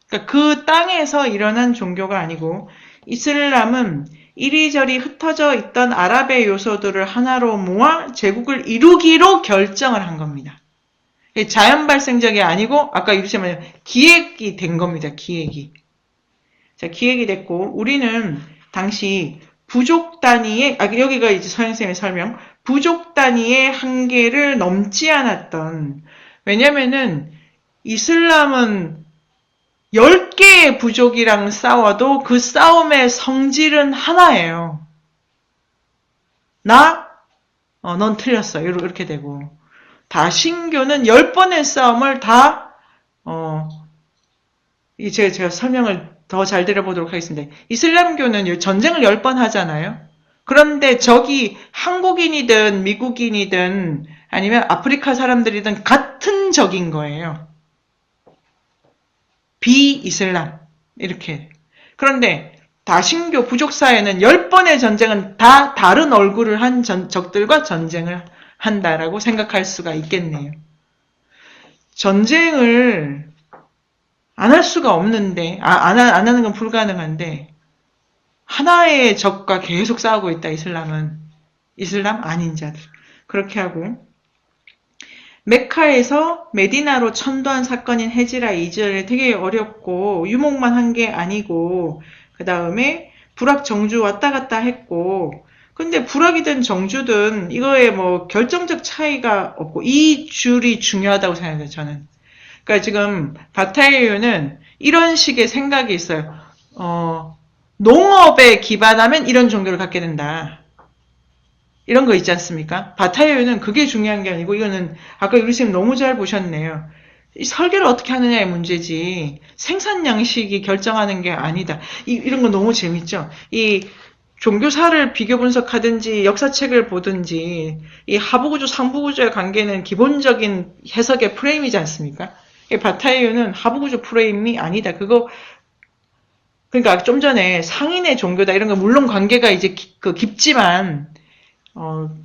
그러니까 그 땅에서 일어난 종교가 아니고 이슬람은 이리저리 흩어져 있던 아랍의 요소들을 하나로 모아 제국을 이루기로 결정을 한 겁니다. 자연 발생적이 아니고 아까 이르시면 기획이 된 겁니다. 기획이. 자, 기획이 됐고 우리는 당시 부족 단위의 여기가 이제 서현쌤의 설명. 부족 단위의 한계를 넘지 않았던, 왜냐면은 이슬람은 10개의 부족이랑 싸워도 그 싸움의 성질은 하나예요. 넌 틀렸어. 이렇게 되고. 다신교는 10번의 싸움을 다, 이제 제가 설명을 더 잘 들어보도록 하겠습니다. 이슬람교는 전쟁을 10번 하잖아요. 그런데 적이 한국인이든 미국인이든 아니면 아프리카 사람들이든 같은 적인 거예요. 비이슬람. 이렇게. 그런데 다신교 부족사회는 10번의 전쟁은 다 다른 얼굴을 한 적들과 전쟁을 한다라고 생각할 수가 있겠네요. 전쟁을 안 할 수가 없는데, 안 하는 건 불가능한데, 하나의 적과 계속 싸우고 있다, 이슬람은. 이슬람 아닌 자들. 그렇게 하고, 메카에서 메디나로 천도한 사건인 헤지라 이전에 되게 어렵고, 유목만 한 게 아니고, 그 다음에 불악 정주 왔다 갔다 했고, 근데 불악이든 정주든 이거에 뭐 결정적 차이가 없고, 이 줄이 중요하다고 생각해요, 저는. 그러니까 지금 바타이유는 이런 식의 생각이 있어요. 농업에 기반하면 이런 종교를 갖게 된다. 이런 거 있지 않습니까? 바타이유는 그게 중요한 게 아니고 이거는 아까 유리쌤 너무 잘 보셨네요. 이 설계를 어떻게 하느냐의 문제지 생산 양식이 결정하는 게 아니다. 이런 거 너무 재밌죠? 이 종교사를 비교 분석하든지 역사책을 보든지 이 하부구조 상부구조의 관계는 기본적인 해석의 프레임이지 않습니까? 바타이유는 하부구조 프레임이 아니다. 그러니까 좀 전에 상인의 종교다 이런 거 물론 관계가 이제 깊지만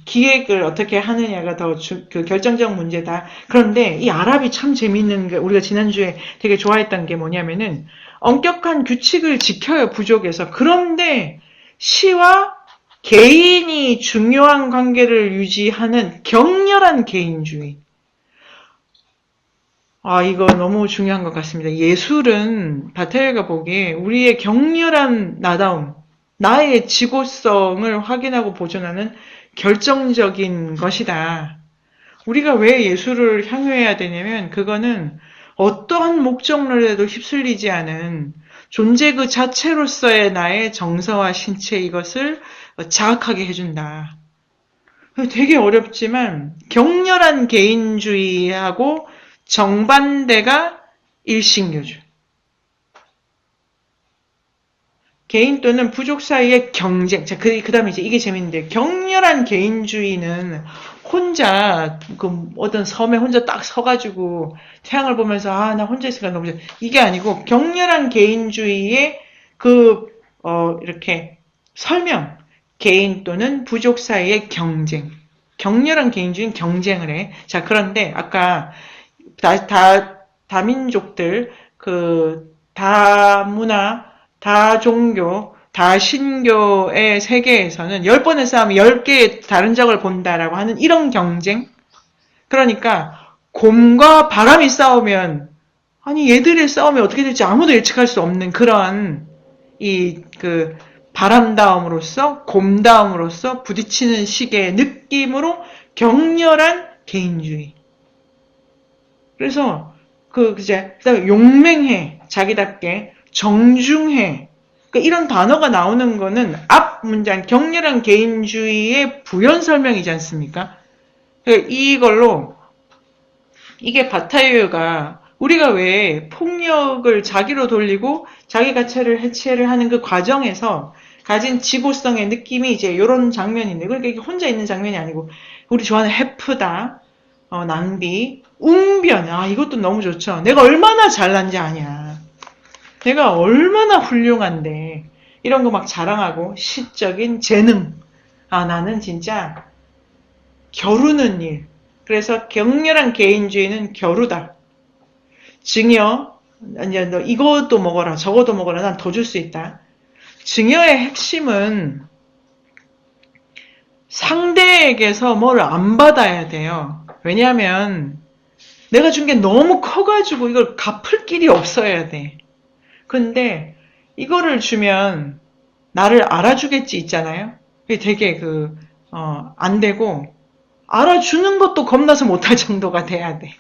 기획을 어떻게 하느냐가 더 그 결정적 문제다. 그런데 이 아랍이 참 재밌는 게 우리가 지난주에 되게 좋아했던 게 뭐냐면은 엄격한 규칙을 지켜요, 부족에서. 그런데 시와 개인이 중요한 관계를 유지하는 격렬한 개인주의. 이거 너무 중요한 것 같습니다. 예술은 바테르가 보기에 우리의 격렬한 나다움, 나의 지고성을 확인하고 보존하는 결정적인 것이다. 우리가 왜 예술을 향유해야 되냐면 그거는 어떠한 목적론에도 휩쓸리지 않은 존재 그 자체로서의 나의 정서와 신체 이것을 자각하게 해준다. 되게 어렵지만 격렬한 개인주의하고 정반대가 일신교주. 개인 또는 부족 사이의 경쟁. 자, 그 다음에 이제 이게 재밌는데, 격렬한 개인주의는 혼자, 어떤 섬에 혼자 딱 서가지고 태양을 보면서, 나 혼자 있으니까 너무 좋아. 이게 아니고, 격렬한 개인주의의 이렇게 설명. 개인 또는 부족 사이의 경쟁. 격렬한 개인주의는 경쟁을 해. 자, 그런데 아까 다민족들, 다문화, 다종교, 다신교의 세계에서는 10번의 싸움이 10개의 다른 적을 본다라고 하는 이런 경쟁? 그러니까, 곰과 바람이 싸우면, 얘들의 싸움이 어떻게 될지 아무도 예측할 수 없는 그런, 바람다움으로써, 곰다움으로써 부딪히는 식의 느낌으로 격렬한 개인주의. 그래서, 그다음에 용맹해, 자기답게, 정중해. 그러니까 이런 단어가 나오는 거는 앞 문장, 격렬한 개인주의의 부연 설명이지 않습니까? 이걸로, 이게 바타이어가 우리가 왜 폭력을 자기로 돌리고 자기 가치를 해체를 하는 그 과정에서 가진 지고성의 느낌이 이제 이런 장면인데, 그러니까 이게 혼자 있는 장면이 아니고, 우리 좋아하는 해프다, 낭비, 웅변, 이것도 너무 좋죠. 내가 얼마나 잘난지 아냐. 내가 얼마나 훌륭한데. 이런 거 막 자랑하고, 시적인 재능. 나는 진짜 겨루는 일. 그래서 격렬한 개인주의는 겨루다. 증여, 이제 너 이것도 먹어라, 저것도 먹어라, 난 더 줄 수 있다. 증여의 핵심은 상대에게서 뭘 안 받아야 돼요. 왜냐하면 내가 준 게 너무 커가지고 이걸 갚을 길이 없어야 돼. 근데 이거를 주면 나를 알아주겠지 있잖아요. 그게 되게 안 되고 알아주는 것도 겁나서 못할 정도가 돼야 돼.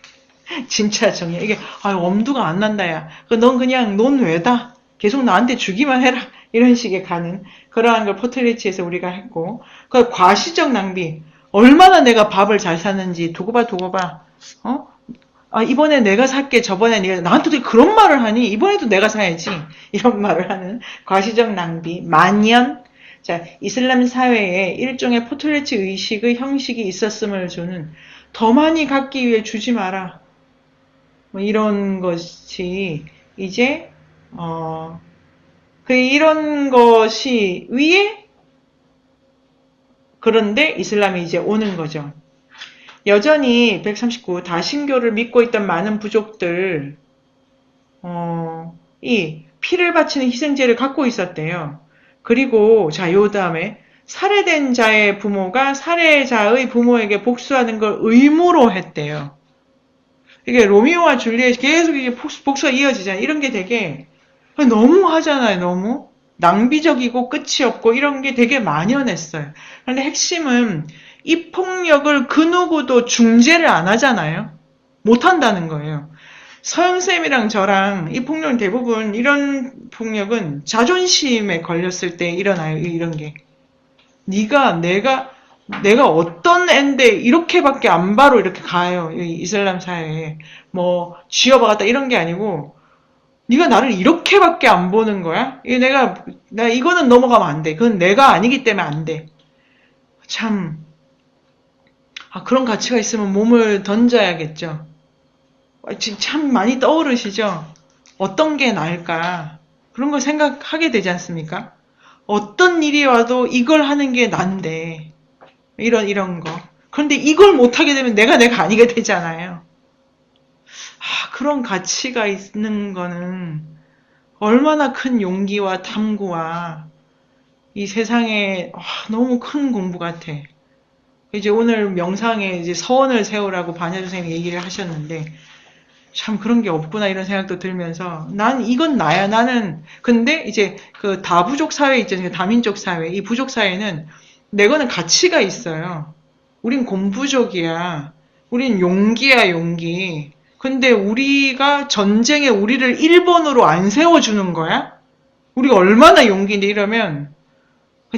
진짜 정해. 이게 엄두가 안 난다 야. 넌 그냥 넌 왜다. 계속 나한테 주기만 해라. 이런 식의 가는 그러한 걸 포트리치에서 우리가 했고, 그 과시적 낭비. 얼마나 내가 밥을 잘 사는지 두고 봐. 이번에 내가 살게, 저번에 네가 나한테도 그런 말을 하니 이번에도 내가 사야지. 이런 말을 하는 과시적 낭비. 만연. 자, 이슬람 사회에 일종의 포트리치 의식의 형식이 있었음을 주는 더 많이 갖기 위해 주지 마라. 이런 것이 이제 이런 것이 위에 그런데 이슬람이 이제 오는 거죠. 여전히 139 다신교를 믿고 있던 많은 부족들 이 피를 바치는 희생제를 갖고 있었대요. 그리고 요 다음에 살해된 자의 부모가 살해자의 부모에게 복수하는 걸 의무로 했대요. 이게 로미오와 줄리엣이 계속 이게 복수가 이어지잖아요. 이런 게 되게 너무 하잖아요. 너무 낭비적이고 끝이 없고 이런 게 되게 만연했어요. 그런데 핵심은 이 폭력을 그 누구도 중재를 안 하잖아요. 못 한다는 거예요. 서영쌤이랑 저랑 이 폭력은 대부분 이런 폭력은 자존심에 걸렸을 때 일어나요. 이런 게. 내가 어떤 앤데 이렇게밖에 안 바로 이렇게 가요. 이 이슬람 사회에. 쥐어박았다 이런 게 아니고 네가 나를 이렇게밖에 안 보는 거야? 이거는 넘어가면 안 돼. 그건 내가 아니기 때문에 안 돼. 참 그런 가치가 있으면 몸을 던져야겠죠. 지금 참 많이 떠오르시죠? 어떤 게 나을까? 그런 걸 생각하게 되지 않습니까? 어떤 일이 와도 이걸 하는 게 난데 이런 거. 그런데 이걸 못하게 되면 내가 아니게 되잖아요. 그런 가치가 있는 거는 얼마나 큰 용기와 탐구와 이 세상에 너무 큰 공부 같아. 이제 오늘 명상에 이제 서원을 세우라고 반야주 선생님이 얘기를 하셨는데 참 그런 게 없구나 이런 생각도 들면서 난 이건 나야 나는 근데 이제 그 다부족 사회 있잖아요. 다민족 사회. 이 부족 사회는 내 거는 가치가 있어요. 우린 곰부족이야. 우린 용기야 용기. 근데 우리가 전쟁에 우리를 1번으로 안 세워주는 거야? 우리가 얼마나 용기인데 이러면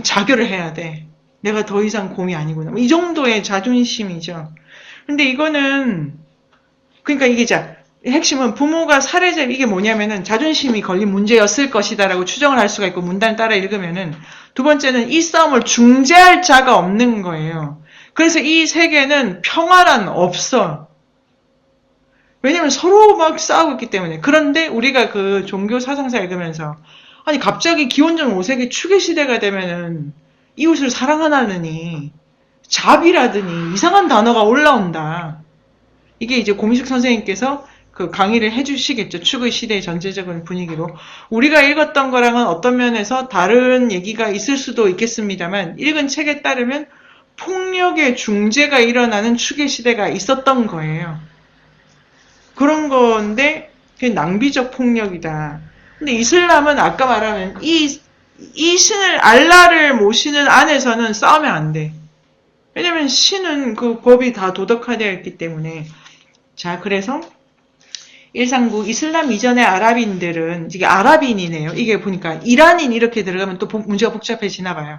자결을 해야 돼. 내가 더 이상 곰이 아니구나. 이 정도의 자존심이죠. 근데 이거는 그러니까 이게 핵심은 부모가 살해자 이게 뭐냐면은 자존심이 걸린 문제였을 것이다라고 추정을 할 수가 있고 문단을 따라 읽으면은 두 번째는 이 싸움을 중재할 자가 없는 거예요. 그래서 이 세계는 평화란 없어. 왜냐면 서로 막 싸우고 있기 때문에. 그런데 우리가 그 종교 사상사 읽으면서 아니 갑자기 기원전 5세기 추계 시대가 되면은 이웃을 사랑하나느니 자비라더니 이상한 단어가 올라온다. 이게 이제 고미숙 선생님께서 그 강의를 해주시겠죠. 추구의 시대의 전체적인 분위기로. 우리가 읽었던 거랑은 어떤 면에서 다른 얘기가 있을 수도 있겠습니다만 읽은 책에 따르면 폭력의 중재가 일어나는 추계 시대가 있었던 거예요. 그런 건데 그게 낭비적 폭력이다. 근데 이슬람은 아까 말하면 이 신을 알라를 모시는 안에서는 싸우면 안 돼. 왜냐면 신은 그 법이 다 도덕화되어 있기 때문에. 자, 그래서 139 이슬람 이전의 아랍인들은 이게 아랍인이네요. 이게 보니까 이란인 이렇게 들어가면 또 문제가 복잡해지나 봐요.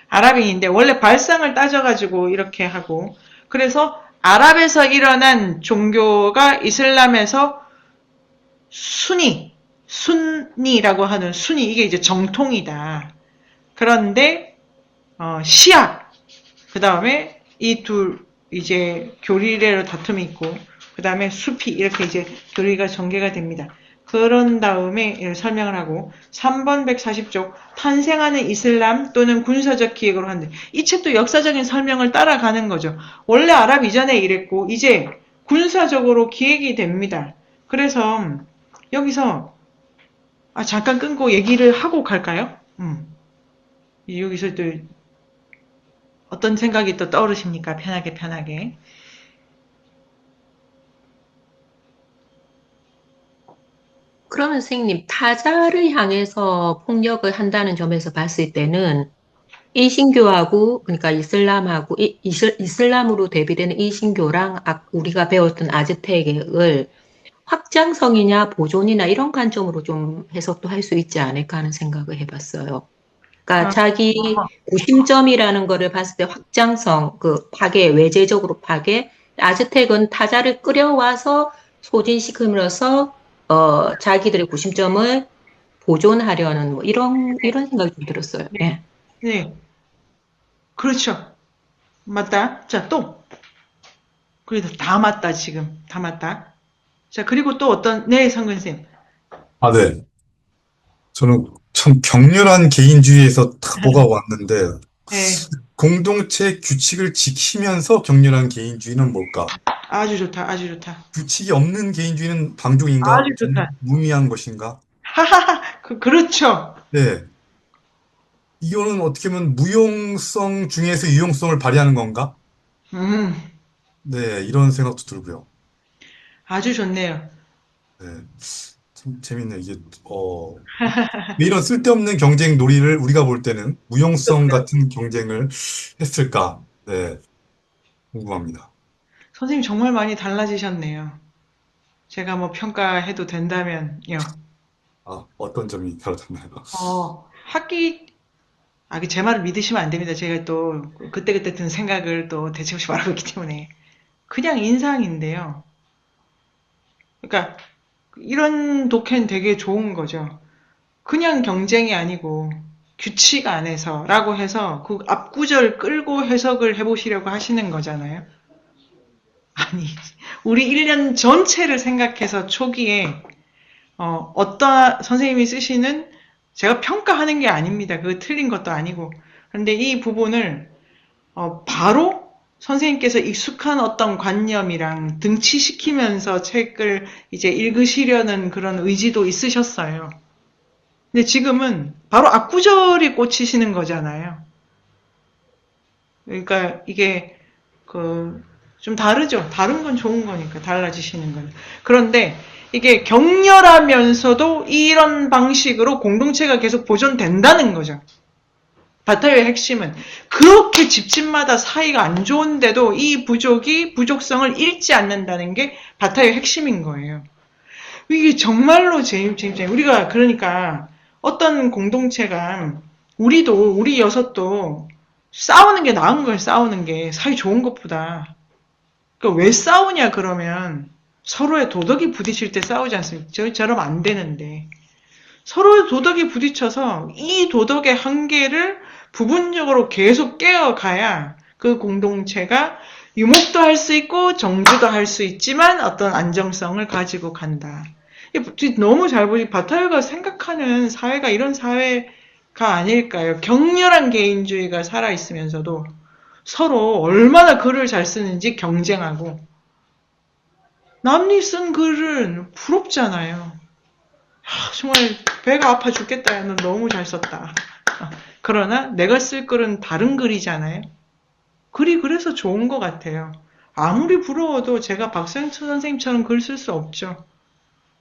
아랍인인데 원래 발상을 따져가지고 이렇게 하고 그래서 아랍에서 일어난 종교가 이슬람에서 순니라고 하는 순니 이게 이제 정통이다. 그런데 시아 그 다음에 이 둘 이제 교리례로 다툼이 있고 그 다음에 수피 이렇게 이제 교리가 전개가 됩니다. 그런 다음에 설명을 하고 3번 140쪽 탄생하는 이슬람 또는 군사적 기획으로 하는데 이 책도 역사적인 설명을 따라가는 거죠. 원래 아랍 이전에 이랬고 이제 군사적으로 기획이 됩니다. 그래서 여기서 잠깐 끊고 얘기를 하고 갈까요? 여기서 또 어떤 생각이 또 떠오르십니까? 편하게. 그러면 선생님, 타자를 향해서 폭력을 한다는 점에서 봤을 때는 이신교하고, 그러니까 이슬람하고, 이슬람으로 대비되는 이신교랑 우리가 배웠던 아즈텍을 확장성이냐, 보존이나 이런 관점으로 좀 해석도 할 수 있지 않을까 하는 생각을 해봤어요. 그러니까 자기 구심점이라는 거를 봤을 때 확장성, 그 파괴, 외재적으로 파괴, 아즈텍은 타자를 끌어와서 소진시킴으로써 자기들의 구심점을 보존하려는 뭐 이런 생각이 좀 들었어요. 예. 네. 그렇죠. 맞다. 자, 또. 그래도 다 맞다, 지금. 다 맞다. 자, 그리고 또 네, 성근쌤. 네. 저는 참 격렬한 개인주의에서 딱 뭐가 왔는데, 네. 공동체 규칙을 지키면서 격렬한 개인주의는 뭘까? 아주 좋다. 규칙이 없는 개인주의는 방종인가? 아주 좋다. 무미한 것인가? 하하하. 그렇죠. 네. 이거는 어떻게 보면 무용성 중에서 유용성을 발휘하는 건가? 네, 이런 생각도 들고요. 아주 좋네요. 네. 참 재밌네. 이게, 왜 이런 쓸데없는 경쟁 놀이를 우리가 볼 때는 무용성 같은 경쟁을 했을까? 네, 궁금합니다. 선생님 정말 많이 달라지셨네요. 제가 뭐 평가해도 된다면요. 어떤 점이 다르셨나요? 제 말을 믿으시면 안 됩니다. 제가 또 그때그때 든 생각을 또 대체 없이 말하고 있기 때문에. 그냥 인상인데요. 그러니까 이런 독해는 되게 좋은 거죠. 그냥 경쟁이 아니고 규칙 안에서라고 해서 그 앞구절 끌고 해석을 해보시려고 하시는 거잖아요. 아니, 우리 1년 전체를 생각해서 초기에 어떤 선생님이 쓰시는 제가 평가하는 게 아닙니다. 그거 틀린 것도 아니고. 그런데 이 부분을 바로 선생님께서 익숙한 어떤 관념이랑 등치시키면서 책을 이제 읽으시려는 그런 의지도 있으셨어요. 근데 지금은 바로 앞구절이 꽂히시는 거잖아요. 그러니까 이게 좀 다르죠. 다른 건 좋은 거니까 달라지시는 건. 그런데 이게 격렬하면서도 이런 방식으로 공동체가 계속 보존된다는 거죠. 바타요의 핵심은 그렇게 집집마다 사이가 안 좋은데도 이 부족이 부족성을 잃지 않는다는 게 바타요의 핵심인 거예요. 이게 정말로 재밌잖아요. 우리가 그러니까 어떤 공동체가 우리 여섯도 싸우는 게 나은 거예요. 싸우는 게 사이 좋은 것보다. 그러니까 왜 싸우냐 그러면 서로의 도덕이 부딪힐 때 싸우지 않습니까? 저처럼 안 되는데 서로의 도덕이 부딪혀서 이 도덕의 한계를 부분적으로 계속 깨어가야 그 공동체가 유목도 할 수 있고 정주도 할 수 있지만 어떤 안정성을 가지고 간다. 너무 잘 보지. 바타요가 생각하는 사회가 이런 사회가 아닐까요? 격렬한 개인주의가 살아있으면서도 서로 얼마나 글을 잘 쓰는지 경쟁하고 남이 쓴 글은 부럽잖아요. 정말 배가 아파 죽겠다. 야, 너 너무 잘 썼다. 그러나 내가 쓸 글은 다른 글이잖아요. 글이 그래서 좋은 것 같아요. 아무리 부러워도 제가 박상철 선생님처럼 글 쓸 수 없죠.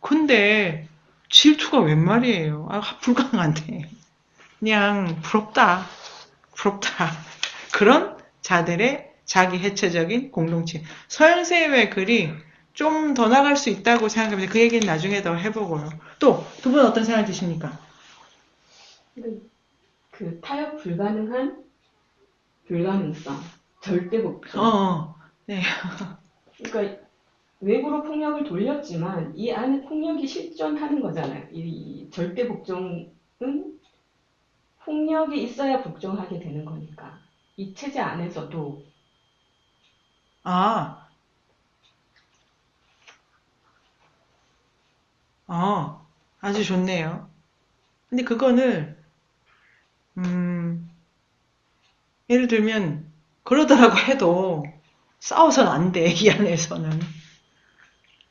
근데 질투가 웬 말이에요. 불가능한데. 그냥 부럽다. 그런 자들의 자기 해체적인 공동체. 서영쌤의 글이 좀 더 나갈 수 있다고 생각합니다. 그 얘기는 나중에 더 해보고요. 또 두 분 어떤 생각 드십니까? 그 타협 불가능한 불가능성, 절대 복종. 네. 그러니까 외부로 폭력을 돌렸지만 이 안에 폭력이 실존하는 거잖아요. 이 절대 복종은 폭력이 있어야 복종하게 되는 거니까. 이 체제 안에서도 아주 좋네요. 근데 그거는 예를 들면 그러더라고 해도 싸워서는 안 돼. 이 안에서는.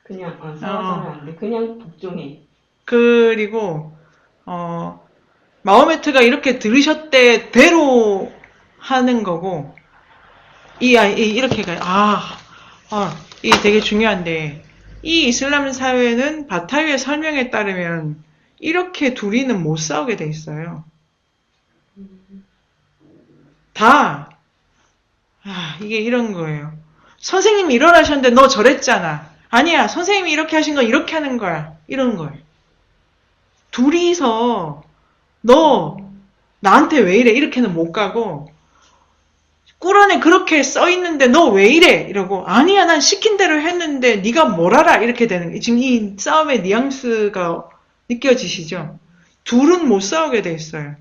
그냥 싸워서는 안 돼. 그냥 복종해. 그리고 마호메트가 이렇게 들으셨대 대로 하는 거고 이렇게 가요. 이게 되게 중요한데 이 이슬람 사회는 바타유의 설명에 따르면 이렇게 둘이는 못 싸우게 돼 있어요. 이게 이런 거예요. 선생님이 일어나셨는데 너 저랬잖아. 아니야, 선생님이 이렇게 하신 건 이렇게 하는 거야. 이런 거예요. 둘이서 너 나한테 왜 이래? 이렇게는 못 가고 꿀안에 그렇게 써 있는데 너 왜 이래? 이러고 아니야, 난 시킨 대로 했는데 네가 뭘 알아? 이렇게 되는 거예요. 지금 이 싸움의 뉘앙스가 느껴지시죠? 둘은 못 싸우게 돼 있어요.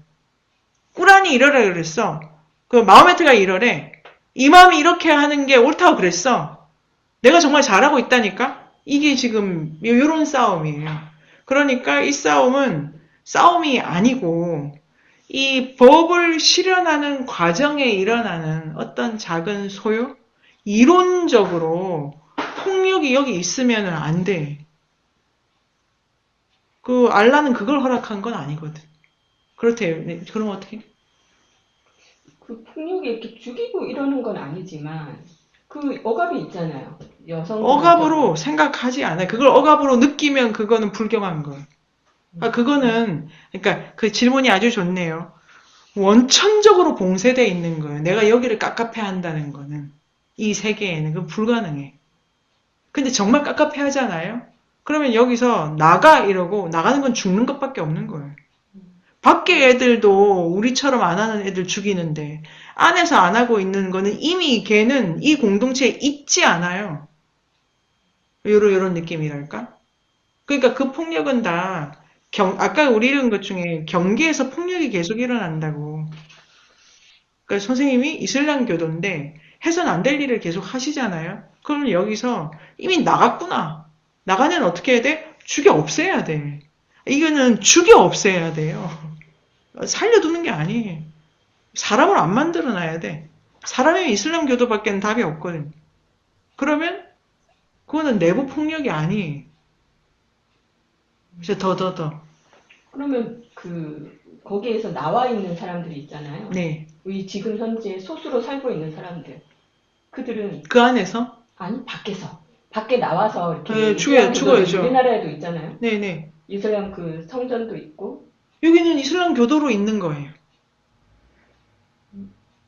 꿀안이 이러라 그랬어. 그 마호메트가 이러래. 이맘이 이렇게 하는 게 옳다고 그랬어. 내가 정말 잘하고 있다니까? 이게 지금 이런 싸움이에요. 그러니까 이 싸움은 싸움이 아니고 이 법을 실현하는 과정에 일어나는 어떤 작은 소요? 이론적으로 폭력이 여기 있으면 안 돼. 알라는 그걸 허락한 건 아니거든. 그렇대요. 네, 그럼 어떻게? 그 폭력이 이렇게 죽이고 이러는 건 아니지만 그 억압이 있잖아요. 여성 억압으로 생각하지 않아요. 그걸 억압으로 느끼면 그거는 불경한 거예요. 그거는 그러니까 그 질문이 아주 좋네요. 원천적으로 봉쇄되어 있는 거예요. 내가 여기를 깝깝해 한다는 거는 이 세계에는 그건 불가능해. 근데 정말 깝깝해 하잖아요. 그러면 여기서 나가 이러고 나가는 건 죽는 것밖에 없는 거예요. 밖에 애들도 우리처럼 안 하는 애들 죽이는데 안에서 안 하고 있는 거는 이미 걔는 이 공동체에 있지 않아요. 요런 느낌이랄까? 그러니까 그 폭력은 다 아까 우리 읽은 것 중에 경계에서 폭력이 계속 일어난다고. 그러니까 선생님이 이슬람 교도인데 해서는 안 될 일을 계속 하시잖아요. 그러면 여기서 이미 나갔구나. 나가면 어떻게 해야 돼? 죽여 없애야 돼. 이거는 죽여 없애야 돼요. 살려두는 게 아니에요. 사람을 안 만들어놔야 돼. 사람이 이슬람 교도밖에는 답이 없거든요. 그러면 그거는 내부 폭력이 아니에요. 그래서 더. 그러면 거기에서 나와 있는 사람들이 있잖아요. 네. 이 지금 현재 소수로 살고 있는 사람들. 그들은, 그 안에서 아니, 밖에서. 밖에 나와서 이렇게. 네, 이슬람 죽어야죠. 우리나라에도 있잖아요. 네네. 이슬람 성전도 있고. 여기는 이슬람 교도로 있는 거예요.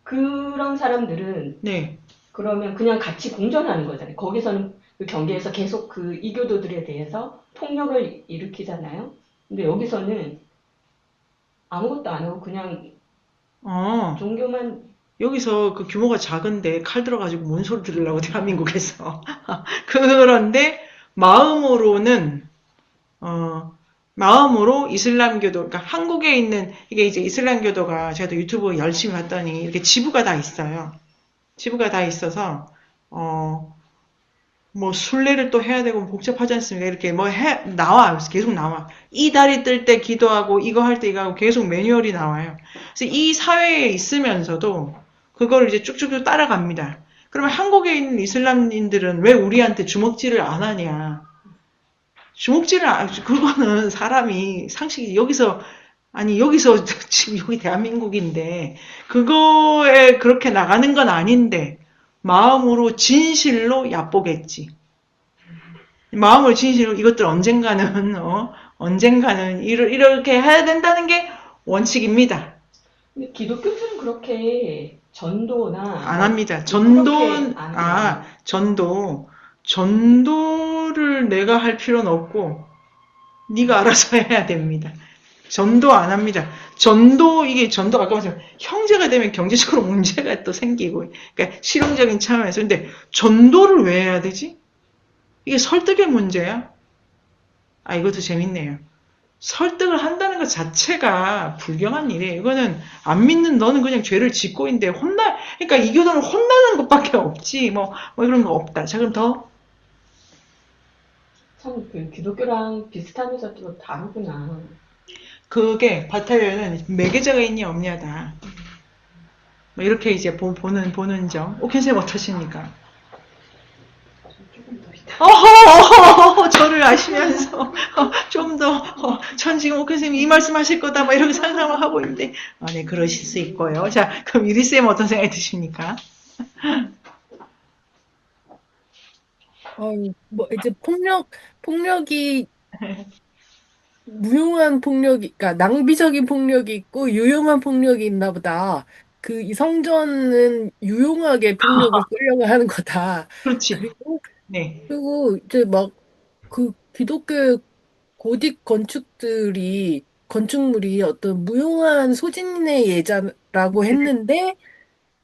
그런 사람들은 네. 그러면 그냥 같이 공존하는 거잖아요. 거기서는 그 경계에서 계속 이교도들에 대해서 폭력을 일으키잖아요. 근데 여기서는 아무것도 안 하고 그냥 종교만. 여기서 그 규모가 작은데 칼 들어가지고 뭔 소리 들으려고 대한민국에서. 그런데 마음으로는 마음으로 이슬람교도, 그러니까 한국에 있는, 이게 이제 이슬람교도가 제가 유튜브 열심히 봤더니 이렇게 지부가 다 있어요. 지부가 다 있어서, 뭐 순례를 또 해야 되고 복잡하지 않습니까? 이렇게 나와. 계속 나와. 이 달이 뜰 때 기도하고 이거 할 때 이거 하고 계속 매뉴얼이 나와요. 그래서 이 사회에 있으면서도 그걸 이제 쭉쭉 따라갑니다. 그러면 한국에 있는 이슬람인들은 왜 우리한테 주먹질을 안 하냐? 그거는 사람이 상식이 여기서 지금 여기 대한민국인데 그거에 그렇게 나가는 건 아닌데 마음으로 진실로 얕보겠지. 마음으로 진실로 이것들 언젠가는 이렇게 해야 된다는 게 원칙입니다. 근데 기독교들은 그렇게 전도나 안 합니다. 그렇게 안 해요. 전도를 내가 할 필요는 없고 네가 알아서 해야 됩니다. 전도 안 합니다. 이게 전도가 아까 말씀 형제가 되면 경제적으로 문제가 또 생기고, 그러니까 실용적인 차원에서. 근데 전도를 왜 해야 되지? 이게 설득의 문제야? 이것도 재밌네요. 설득을 한다는 것 자체가 불경한 일이에요. 이거는 안 믿는 너는 그냥 죄를 짓고 있는데 그러니까 이 교도는 혼나는 것밖에 없지. 뭐 이런 거 없다. 자, 그럼 더. 참 기독교랑 비슷하면서 또 다르구나. 그게 바탈련은 매개자가 있냐 없냐다. 뭐 이렇게 이제 보는 점. 오켄쌤 어떠십니까? 조금 더 있다. 저를 아시면서 좀 더 전 지금 오켄쌤이 이 말씀하실 거다 막 이렇게 상상을 하고 있는데 네, 그러실 수 있고요. 자, 그럼 유리쌤 어떤 생각이 드십니까? 뭐 이제 폭력이 무용한 폭력이, 그러니까 낭비적인 폭력이 있고 유용한 폭력이 있나 보다. 이 성전은 유용하게 폭력을 쓰려고 하는 거다. 그렇지. 그리고 네. 이제 막 기독교 고딕 건축물이 어떤 무용한 소진의 예자라고 했는데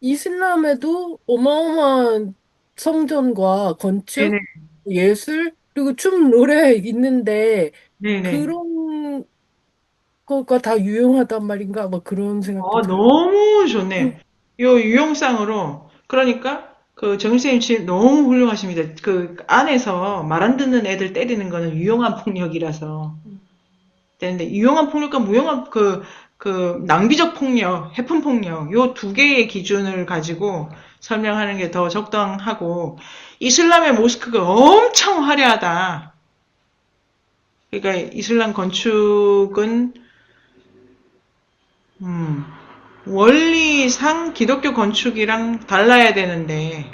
이슬람에도 어마어마한 성전과 건축, 네네. 예술, 그리고 춤, 노래 있는데 네네. 그런 거가 다 유용하단 말인가? 뭐 그런 생각도 들어요. 너무 좋네. 요 유용상으로. 그러니까, 정선생님 지금 너무 훌륭하십니다. 그 안에서 말 안 듣는 애들 때리는 거는 유용한 폭력이라서. 되는데, 유용한 폭력과 무용한, 낭비적 폭력, 해픈 폭력, 요 두 개의 기준을 가지고 설명하는 게 더 적당하고, 이슬람의 모스크가 엄청 화려하다. 그러니까, 이슬람 건축은, 원리상 기독교 건축이랑 달라야 되는데,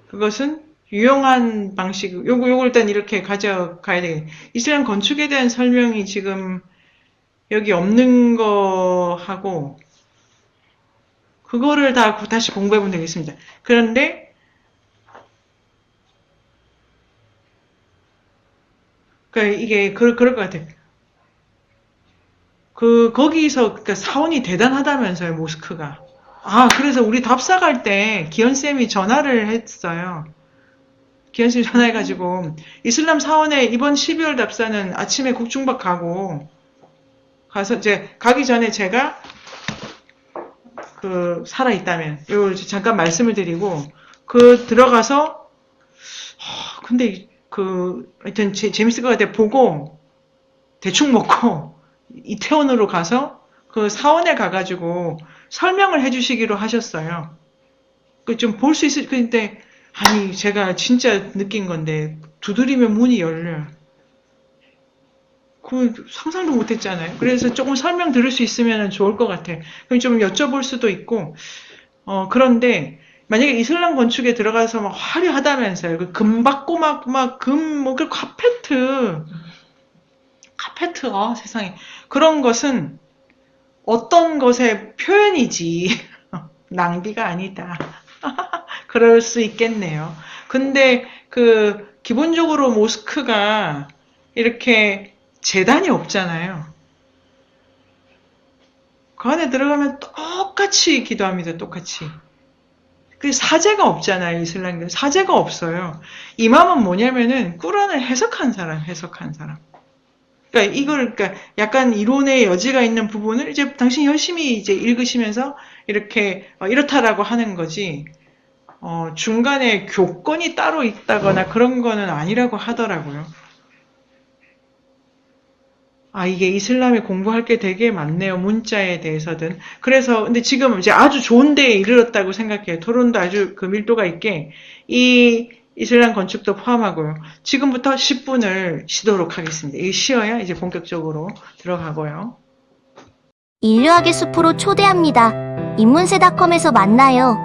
그것은 유용한 방식, 요걸 일단 이렇게 가져가야 되겠네. 이슬람 건축에 대한 설명이 지금 여기 없는 거하고, 그거를 다시 공부해보면 되겠습니다. 그런데, 이게, 그럴 것 같아요. 거기서, 그러니까 사원이 대단하다면서요, 모스크가. 그래서 우리 답사 갈 때 기현쌤이 전화를 했어요. 기현쌤이 전화해가지고, 이슬람 사원에 이번 12월 답사는 아침에 국중박 가서 이제, 가기 전에 제가, 살아있다면, 이걸 잠깐 말씀을 드리고, 들어가서, 근데, 하여튼 재밌을 것 같아. 보고, 대충 먹고, 이태원으로 가서, 사원에 가가지고, 설명을 해주시기로 하셨어요. 그 좀 볼 수 있을, 근데, 아니, 제가 진짜 느낀 건데, 두드리면 문이 열려요. 그 상상도 못 했잖아요. 그래서 조금 설명 들을 수 있으면 좋을 것 같아요. 그럼 좀 여쭤볼 수도 있고, 그런데, 만약에 이슬람 건축에 들어가서 막 화려하다면서요. 그 금 받고 그 카페트, 세상에. 그런 것은 어떤 것의 표현이지, 낭비가 아니다. 그럴 수 있겠네요. 근데 기본적으로 모스크가 이렇게 재단이 없잖아요. 그 안에 들어가면 똑같이 기도합니다. 똑같이. 그 사제가 없잖아요. 이슬람교는 사제가 없어요. 이맘은 뭐냐면은 꾸란을 해석한 사람. 그러니까 약간 이론의 여지가 있는 부분을 이제 당신이 열심히 이제 읽으시면서 이렇게 이렇다라고 하는 거지. 중간에 교권이 따로 있다거나 그런 거는 아니라고 하더라고요. 이게 이슬람에 공부할 게 되게 많네요. 문자에 대해서든. 그래서, 근데 지금 이제 아주 좋은 데에 이르렀다고 생각해요. 토론도 아주 그 밀도가 있게, 이 이슬람 건축도 포함하고요. 지금부터 10분을 쉬도록 하겠습니다. 이 쉬어야 이제 본격적으로 들어가고요. 인류학의 숲으로 초대합니다. 인문세닷컴에서 만나요.